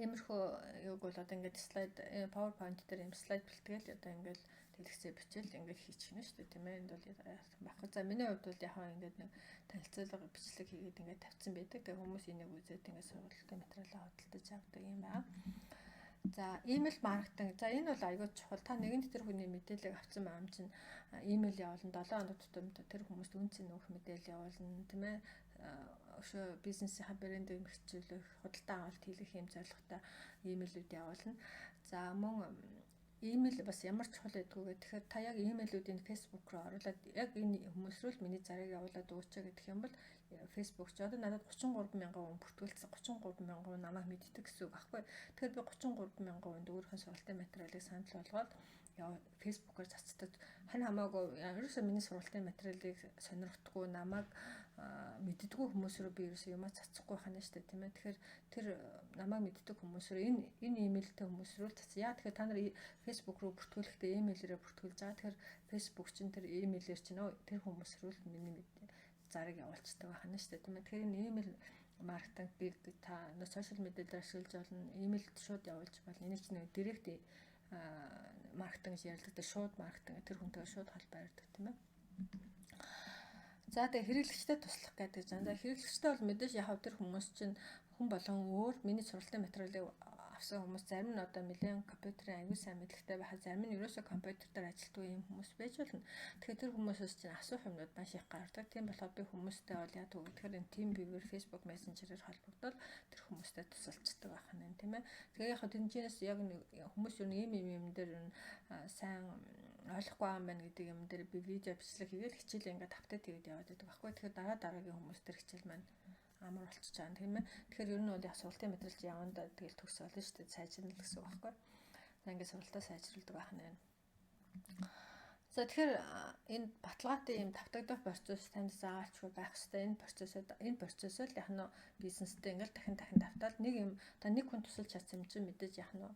иймэрхүү юуг бол одоо ингээд слайд PowerPoint дээр юм слайд бэлтгэл одоо ингээд дэлгэцээ бичээл ингээд хийчих нь шүү дээ тийм ээ. Энд бол байхгүй. За миний хувьд бол яг ингээд нэг танилцуулга бичлэг хийгээд ингээд тавьсан байдаг. Тэгээ хүмүүс энийг үзээд ингээд сургалтын материалаа хөдөлж авдаг юм байна. За email маркетинг. За энэ бол аюул чухал. Та нэгэн тэр хүний мэдээлэл авсан байгаа юм чинь email явуулна 7 хоног тутамд тэр хүмүүст үнцэн нөх мэдээлэл явуулна тийм ээ. Өшөө бизнесийн брендинг хөгжүүлэх, худалдаа авалт хийх юм зорилготой email-үүд явуулна. За мөн email бас ямар чухал байдгүй гэх тэгэхээр та яг email-үүдийг Facebook руу оруулаад яг энэ хүмүүс рүү л миний зарыг явуулаад өгөөч гэх юм бол Facebook ч одоо надад 33 мянган хүн бүртгүүлсэн 33 мянган хүн намайг мэддэг гэсэн үг аахгүй. Тэгэхээр би 33 мянган хүнд өөрийнхөө сургалтын материалыг санал болгоод Facebook-оор цацдаг. Хань хамаагүй ерөөсөө миний сургалтын материалыг сонирхдаггүй намайг мэддэггүй хүмүүс рүү би ерөөсөө юмаа цацахгүй хана штэ тийм ээ. Тэгэхээр тэр намайг мэддэг хүмүүс рүү энэ имэйлтэй хүмүүс рүү цацсан. Яа тэгэхээр та нар Facebook руу бүртгүүлэхдээ имэйлээрээ бүртгүүлж байгаа. Тэгэхээр Facebook чинь тэр имэйлээр чинь тэр хүмүүс рүү л миний зарыг явуулцдаг хана штэ тийм ээ. Тэгэхээр энэ имэйл маркетинг би та сошиал медиа дээр ашиглаж болно. Имэйлд шууд явуулж болно. Энийг чинь директ маркетинг ярьдаг. Шууд маркетинг тэр хүнтэйгээ шууд холбоо ярьдаг тийм ээ. За тэгээ хэрэглэгчдэд туслах гэдэг жан. За хэрэглэгчтэй бол мэдээж яг тэр хүмүүс чинь хүн болгон өөр миний сургалтын материалыг авсан хүмүүс зарим нь одоо нэлээд компьютерын аягүй сайн мэдлэгтэй байхад зарим нь ерөөсөө компьютер дээр ажилтгүй юм хүмүүс байж болно. Тэгэхээр тэр хүмүүсээс чинь асуух юмнууд маш их гардаг. Тийм болохоор би хүмүүстэй бол яа гэвэл энэ TeamViewer, Facebook Messenger-ээр холбогдоод тэр хүмүүстэй тусалцдаг байх нь тийм ээ. Тэгээ яг тэнцэнээс яг хүмүүс юу юм дээр сайн ойлгохгүй байгаа юм байна гэдэг юм дээр би видео бичлэг хийгээл хичээл ингээд автаад тэгээд яваад байдаг байхгүй. Тэгэхээр дараагийн хүмүүс тэр хичээл маань амар болчихж байгаа юм тийм ээ. Тэгэхээр ер нь бол яг сургалтын материалч явандаа тэгэл төгс болно шүү дээ. Сайжрна гэсэн үг байхгүй. За ингээд сургалтаа сайжруулдаг байх нь байна. За тэгэхээр энэ баталгаатай юм давтагдах процесс танд заавалчгүй байх хэрэгтэй. Энэ процессыг яг нь бизнестэй ингээд дахин давтаад нэг юм та нэг хүн тусалж чадсан юм чинь мэдээж яг нь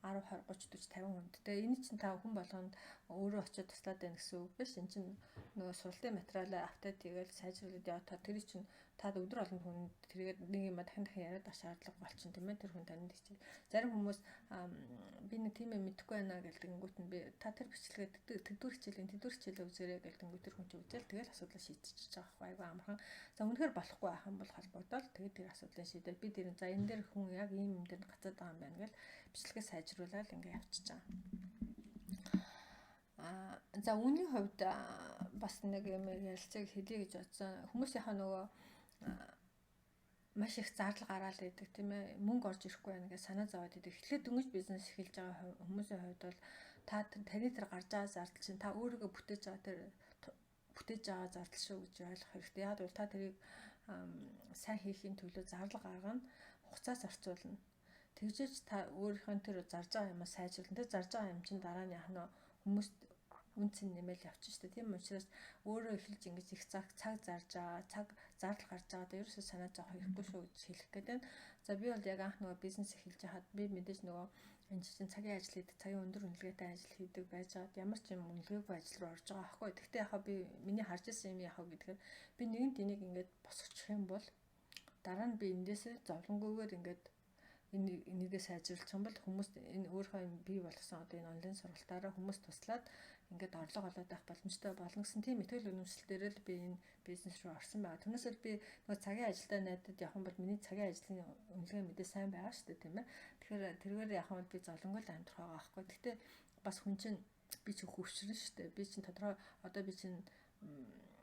10 20 30 40 50 хүнд. Тэгээ энэ чинь та хүн болгонд өөрөө очиод туслаад байна гэсэн үг биш. Энэ чинь нөгөө сургалтын материалаа автаад тэгэл сайжруулад яваад тэр чинь та өдөр болгон хүн тэргээд нэг юм дахин яриад ах шаардлага болчихно тийм ээ. Тэр хүн танд чи зарим хүмүүс би нэг тийм юм мэдэхгүй байна гэлдэнгүүт нь би та тэр бичлэгээ тэдүр хичээлээ үзээрэй гэлдэнгүүт тэр хүн чи үзэл тэгэл асуудлаа шийдчихэж байгаа байхгүй айгүй амархан. За үнэхээр болохгүй байх юм бол холбогдоод тэгээд тэр асуудлыг шийдэл би тэр за энэ дээр хүн яг ийм юм дээр гацаад байгаа юм байна гэл бичлэгээ сайжруулаад ингээ явчихж байгаа. За үүний хувьд бас нэг юм ярилцаг хэлье гэж бодсон. Хүмүүсийнхаа нөгөө маш их зардал гараал байдаг тийм ээ. Мөнгө орж ирэхгүй байна гэж санаа зовоод идэг. Эхлээд дөнгөж бизнес эхэлж байгаа хүмүүсийн хувьд бол таны тэр гарч байгаа зардал чинь та өөрийгөө бүтээж байгаа зардал шүү гэж ойлгох хэрэгтэй. Яг бол та тэрийг сайн хийхин төлөө зардал гаргана, хугацаас орцуулна. Тэгжээж та өөрийнхөө тэр зарж байгаа юмаа сайжруулна. Тэр зарж байгаа юм чинь дараа нь яг нь хүмүүст үнцэн нэмэл явчих шүү дээ. Тийм учраас өөрөө эхэлж ингэж их цаг зарж байгаа, зардал гарч байгаадаа ерөөсөө санаа зовох хэрэггүй шүү гэж хэлэх гээд байна. За би бол яг анх нөгөө бизнес эхэлж хаад би мэдээж нөгөө энэ чинь цагийн ажил хийдэг, цагийн өндөр үнэлгээтэй ажил хийдэг байж байгаад ямар ч юм үнэлгээгүй ажил руу орж байгаа аахгүй. Гэхдээ яг би миний харж ирсэн юм яах вэ гэхээр би нэгэнт энийг ингэж босгочих юм бол дараа нь би эндээсээ зовлонгүйгээр ингэж энийгээ сайжруулах юм бол хүмүүст энэ өөрийнхөө бий болгосон одоо энэ онлайн сургалтаараа хүмүүс туслаад ингээд орлого олоод байх боломжтой болно гэсэн тийм итгэл үнэмшилтээр л би энэ бизнес руу орсон байгаа. Түүнээсээ би нөгөө цагийн ажилдаа найдад явах юм бол миний цагийн ажлын үнэлгээ мэдээ сайн байгаа шүү дээ тийм ээ. Тэгэхээр тэргээр явах юм бол би золонгол амьдрах байгаа аахгүй. Гэхдээ бас хүн чинь би ч хөвчрөн шүү дээ. Би чинь тодорхой одоо би чинь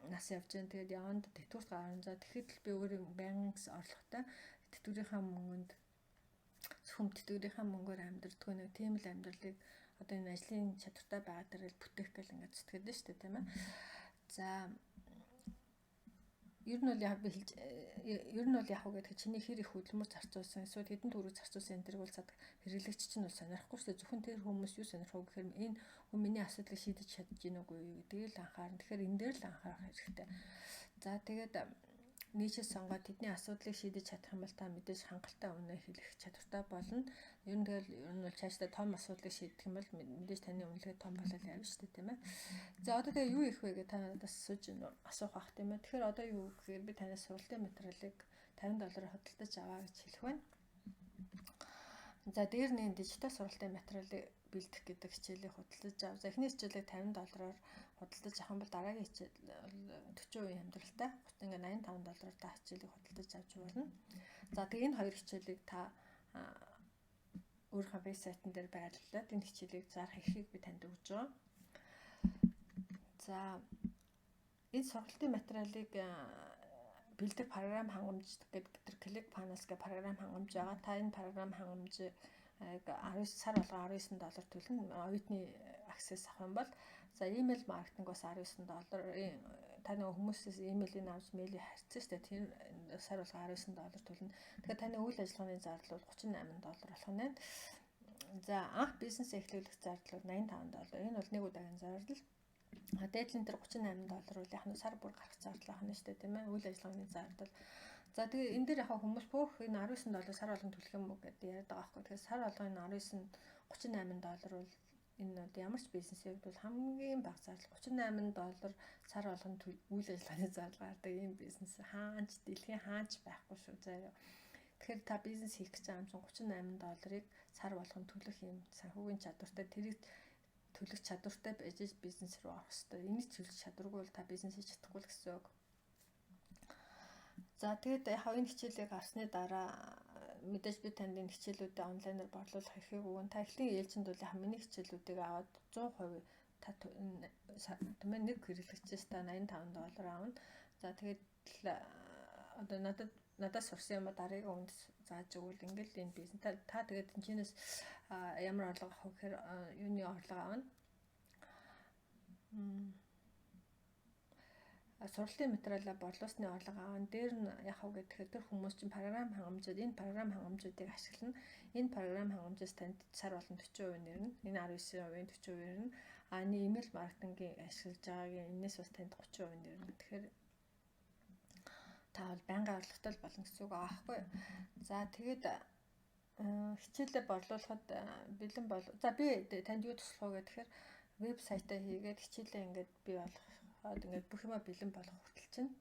нас явж байгаа. Тэгээд яванд тэтгэврт гарна. За тэгэхэд л би өөрөө байнгын орлоготой тэтгэврийнхаа мөнгөнд зөвхөн тэтгэврийнхаа мөнгөөр амьдрдаггүй нэг тийм л амьдралыг одоо энэ ажлын чадвартай байгаа дээр л бүтээх гэл ингээд зүтгээд нь шүү дээ тийм ээ. За ер нь бол яг би хэлж ер нь бол яг уу гэдэг чиний хэр их хөдөлмөр зарцуулсан эсвэл хэдэн төгрөг зарцуулсан энэ төр бол цад хэрэглэгч чинь бол сонирхгүй шүү дээ. Зөвхөн тэр хүмүүс юу сонирхов гэхээр энэ хүн миний асуудлыг шийдэж чадж гин үгүй юу гэдгийг л анхаарна. Тэгэхээр энэ дээр л анхаарах хэрэгтэй. За тэгээд нийшээ сонгоод тэдний асуудлыг шийдэж чадах юм бол та мэдээж хангалттай үнэ хэлэх чадвартай болно. Ер нь тэгэл ер нь бол цаашдаа том асуудлыг шийдэх юм бол мэдээж таны үнэлгээ том болол явна шүү дээ, тийм ээ. За одоо тэгээ юу их вэ гэж та надаас асуух бах тийм ээ. Тэгэхээр одоо юу гэхээр би танаас сургалтын материалыг $50 худалдаж аваа гэж хэлэх байна. За дээр нэг дижитал сургалтын материалыг бэлдэх гэдэг хичээлийг худалдаж ав. За эхний хичээлийг $50 худалдаж авах юм бол дараагийн хичээл 40% хямдралтай. Ингээ $85 та хичээлийг худалдаж авч болно. За тэгээ энэ хоёр хичээлийг та өөрийнхөө вебсайтн дээр байрлуулад энэ хичээлийг зарах эрхийг би танд өгж байгаа. За энэ сургалтын материалыг бэлдэх програм хангамж гэдэг ClickFunnels гэх програм хангамж байгаа. Та энэ програм хангамжийг 19 сар болго $19 төлнө. Оюутны access авах юм бол за email маркетингоос $19 та нэг хүмүүсээс имэйлийг авч мэйлийг харьцсан шүү дээ. Тэр сар болго $19 төлнө. Тэгэхээр таны үйл ажиллагааны зардал бол $38 болох нь байна. За анх бизнес эхлүүлэх зардал бол $85. Энэ бол нэг удаагийн зардал. Дээдлэн дээр $38 бол яг нь сар бүр гарах зардал ахна шүү дээ, тийм ээ. Үйл ажиллагааны зардал. За тэгээ энэ дээр яг хүмүүс бүх энэ $19 сар болгон төлөх юм уу гэдэг яриад байгаа байхгүй. Тэгэхээр сар болгон $19 $38 бол энэ бол ямар ч бизнесийн хувьд бол хамгийн бага зардал. $38 сар болгон үйл ажиллагааны зардал гардаг ийм бизнес хаач дэлхийн хаач байхгүй шүү заяа. Тэгэхээр та бизнес хийх гэж байгаа юм чинь $38-ыг сар болгон төлөх юм санхүүгийн чадвартай тэрийг төлөх чадвартай байж бизнес рүү орох хэрэгтэй. Энийг төлөх чадваргүй бол та бизнес хийж чадахгүй л гэсэн үг. За тэгээд яг энэ хичээлийг авсны дараа мэдээж би танд энэ хичээлүүдээ онлайнаар борлуулах эрхийг өгөн. Та эхлэн ээлжинд бол яг миний хичээлүүдийг аваад 100% та тэмээ нэг хэрэглэгчээс та $85 аавна. За тэгээд одоо надад сурсан юм дараагийн үнд зааж өгвөл ингээл энэ бизнес та тэгээд энэчнээс ямар орлого авах вэ гэхээр юуны орлого аавна. Сургалтын материалаа борлуулсны орлого аавна. Дээр нь яг хав гэхээр тэр хүмүүс чинь програм хангамжууд энэ програм хангамжуудыг ашиглана. Энэ програм хангамжаас танд сар болгон 40% нэрнэ. Энэ 19%-ийн 40% нэрнэ. Энэ имэйл маркетингийн ашиглаж байгаагийн энэс бас танд 30% нэрнэ. Тэгэхээр та бол байнгын орлоготой болно гэсэн үг аахгүй. За тэгээд хичээлээ борлуулахад бэлэн бол. За би танд юу туслах вэ гэхээр вебсайтаа хийгээд хичээлээ ингээд бий болгоход ингээд бүх юма бэлэн болох хүртэл чинь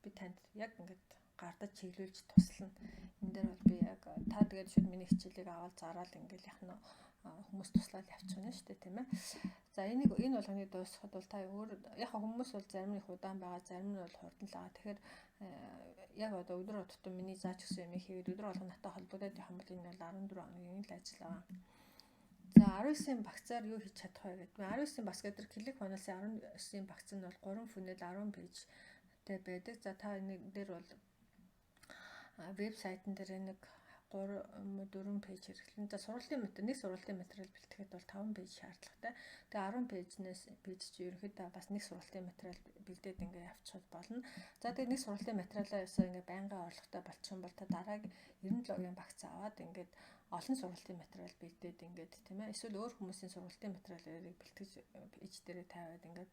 би танд яг ингээд гардаж чиглүүлж туслана. Энэ дээр бол би яг та тэгээд шууд миний хичээлийг аваад зараад ингээд яг нь хүмүүс туслаад явчихна шүү дээ, тийм ээ. За энэ болгоныг дуусгахад бол та өөр яг хүмүүс бол зарим нь их удаан байгаа, зарим нь бол хурдан л байгаа. Тэгэхээр яг одоо өдөр тутам миний зааж өгсөн юм хийгээд өдөр болгон натаа холбогдоод явах юм бол энэ бол 14 хоногийн л ажил байгаа. За 19-ийн багцаар юу хийж чадах вэ гэдэг. 19-ийн багц гэдэг ClickFunnels-ийн 19-ийн багц нь бол 3 фунэл 10 пэйжтэй байдаг. За та энэ дээр бол вебсайтн дээр нэг 3-4 пэйж хэрэглэн. За сургалтын материал, нэг сургалтын материал бэлтгэхэд бол 5 пэйж шаардлагатай. Тэгээ 10 пэйж чи ерөнхийдөө бас нэг сургалтын материал бэлдээд ингээ явчихад болно. За тэгээ нэг сургалтын материалаас ингээ байнгын орлоготой болчих юм бол та дараагийн 97-гийн багц аваад ингээд олон сургалтын материал бэлдээд ингээд тийм ээ. Эсвэл өөр хүмүүсийн сургалтын материалыг бэлтгэж пэйж дээрээ тавиад ингээд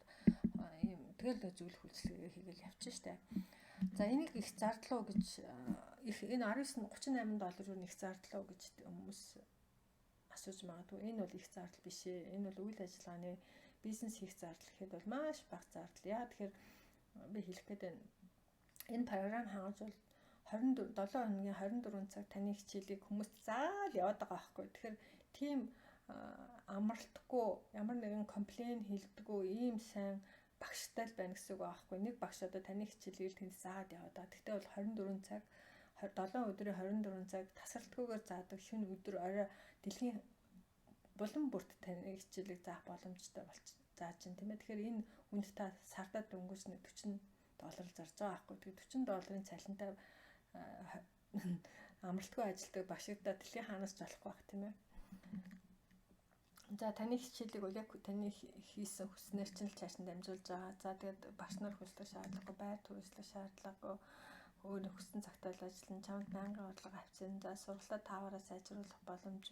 ийм тэгэл зөвлөх үйлчлэгээ хийгээл явчихна штэ. За энийг их зардлуу гэж их энэ 19 $38 юу нэг зардлуу гэж хүмүүс асууж магадгүй. Энэ бол их зардал биш ээ. Энэ бол үйл ажиллагааны бизнес хийх зардал гэхэд бол маш бага зардал. Яа тэгэхээр би хэлэх гээд байна. Энэ програм хангаж бол 7 хоногийн 24 цаг таны хичээлийг хүмүүст заал яваад байгаа байхгүй. Тэгэхээр тийм амралтгүй ямар нэгэн комплейн хийлдэггүй ийм сайн багштай л байна гэсэн үг аахгүй. Нэг багш одоо таны хичээлийг тэнд заагаад яваад байгаа. Тэгтээ бол 24 цаг 7 өдрийн 24 цаг тасралтгүйгээр заадаг шөнө өдөр орой дэлхийн булан бүрт таны хичээлийг заах боломжтой зааж чинь тийм ээ. Тэгэхээр энэ үнд та сардаа дөнгөж нэг $40 зарж байгаа аахгүй. Тэгээ $40-ын цалинтай амралтгүй ажилтдаг багшигдаа дэлхийн хаанаас ч болохгүй байх тийм ээ. За таны хичээлийг бол яг таны хийсэн хүснээр чинь л цааш нь дамжуулж байгаа. За тэгээд багш нар хүслэх шаардлагагүй, байр түрээслэх шаардлагагүй, өөрөө хүссэн цагтаа л ажиллана, чамд байнгын орлого авчирна. За сургалтаа тааваараа сайжруулах боломж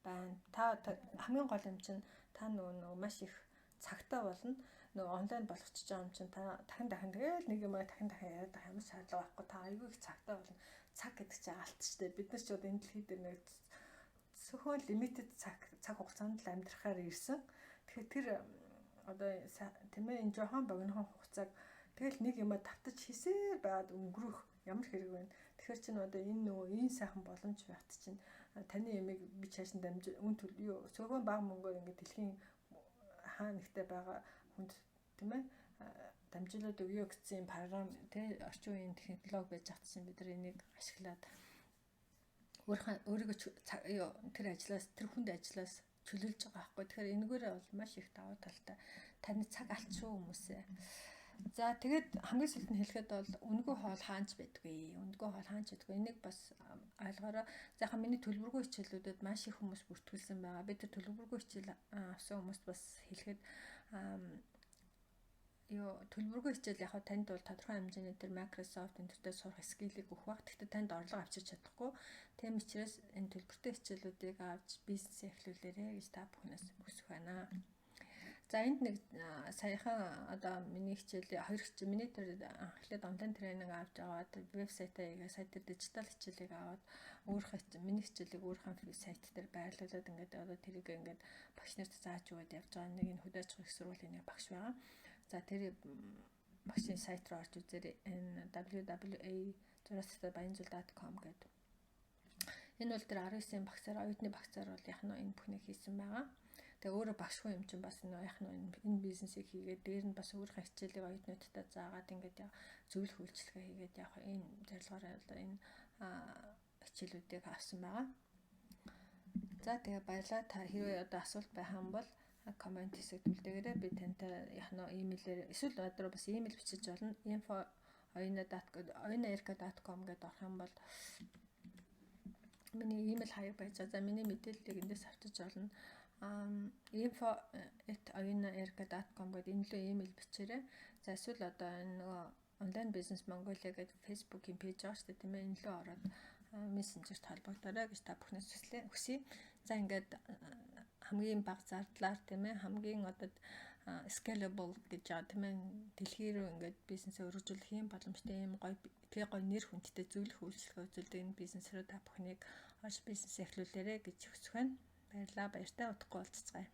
байна. Та хамгийн гол юм чинь та нөгөө маш их цагтаа болно. нөгөө онлайн болгочихж байгаа юм чинь та дахин тэгэл нэг юм дахин яриад байгаа юм шаардлага байхгүй. Та аюул их цагтаа болно. Цаг гэдэг чинь алт шүү дээ. Бид нар ч одоо энэ дэлхий дээр нэг зөвхөн limited цаг хугацаанд л амьдрахаар ирсэн. Тэгэхээр тэр одоо тийм ээ энэ жоохон богинохон хугацааг тэгэл нэг юм давтаж хийсээр байгаад өнгөрөх ямар хэрэг вэ? Тэгэхээр чинь одоо энэ нөгөө энэ сайхан боломж байхт чинь таны ямиг би чааш нь дамж үн төл юу зөвхөн баг мөнгөөр ингээд дэлхийн хаа нэгтээ байгаа хүнд тийм ээ дамжуулаад өгөө гэсэн програм тий орчин үеийн технологи байж чадсан бид нар энийг ашиглаад өөрийгөө тэр ажлаас тэр хүнд ажлаас чөлөөлж байгаа байхгүй. Тэгэхээр энэгээрээ бол маш их давуу талтай. Таны цаг алдчихгүй хүмүүсээ. За тэгээд хамгийн сүүлд нь хэлэхэд бол үнгүү хоол хаанч байдгүй. Үнгүү хоол хаанч байдгүй. Энийг бас ойлгоорой. За миний төлбөргүй хичээлүүдэд маш их хүмүүс бүртгүүлсэн байгаа. Би тэр төлбөргүй хичээл авсан хүмүүст бас хэлэхэд төлбөргүй хичээл яг танд бол тодорхой хэмжээний тэр Microsoft энэ төртөө сурах скиллийг өгөх баг. Гэхдээ танд орлого авчирч чадахгүй. Тийм учраас энэ төлбөртэй хичээлүүдийг авч бизнес эхлүүлээрэй гэж та бүхнээс хүсэх байна. За энд нэг саяхан одоо миний хичээлийн хоёр хичээл миний тэр анхлаад онлайн тренинг авч аваад вебсайтаа сайт дээр дижитал хичээлийг аваад өөрийнхөө миний хичээлийг өөрийнхөө сайт дээр байрлуулад ингээд одоо тэрийг ингээд багш нарт зааж өгöd явж байгаа нэг энэ хөдөө аж ахуйн сургуулийн нэг багш байгаа. За тэр багшийн сайт руу орж үзээрэй. Энэ www.zurasbayanzul.com гэдэг. Энэ бол тэр 19-ийн багцаар оюутны багцаар бол яг нь энэ бүхнийг хийсэн байгаа. Тэгээ өөрөө багшгүй юм чинь бас яг нь энэ бизнесийг хийгээд дээр нь бас өөрийнхөө хичээлийг оюутнуудтай заагаад ингээд зөвлөх үйлчлэгээ хийгээд яг энэ зорилгоор энэ хичээлүүдийг авсан байгаа. За тэгээ баярлалаа. Та хэрвээ одоо асуулт байх юм бол коммент хэсэгт үлдээгээрэй. Би тантай яг нь имэйлээр эсвэл одоо бас имэйл бичиж болно. info@oyna.com гэдээ орох юм бол миний имэйл хаяг байж байгаа. За миний мэдээллийг эндээс авчиж болно. info@oyna.com гэдэг энэ лөө имэйл бичээрэй. За эсвэл одоо энэ нөгөө онлайн бизнес Монголиа гэдэг фэйсбүүкийн пэйж байгаа шүү дээ тийм ээ. Энэ лөө ороод мессенжерт холбогдорой гэж та бүхнээс хүсье. За ингээд хамгийн бага зардлаар тийм ээ хамгийн одоо scalable гэж байгаа тийм ээ дэлхий рүү ингээд бизнесээ өргөжүүлэх юм боломжтой юм гоё тэгээ гоё нэр хүндтэй зөвлөх үйлчлэгээ үзүүлдэг энэ бизнес рүү та бүхнийг орж бизнес эхлүүлээрэй гэж хүсэх байна. Баярлалаа. Баяртай удахгүй уулзцгаая.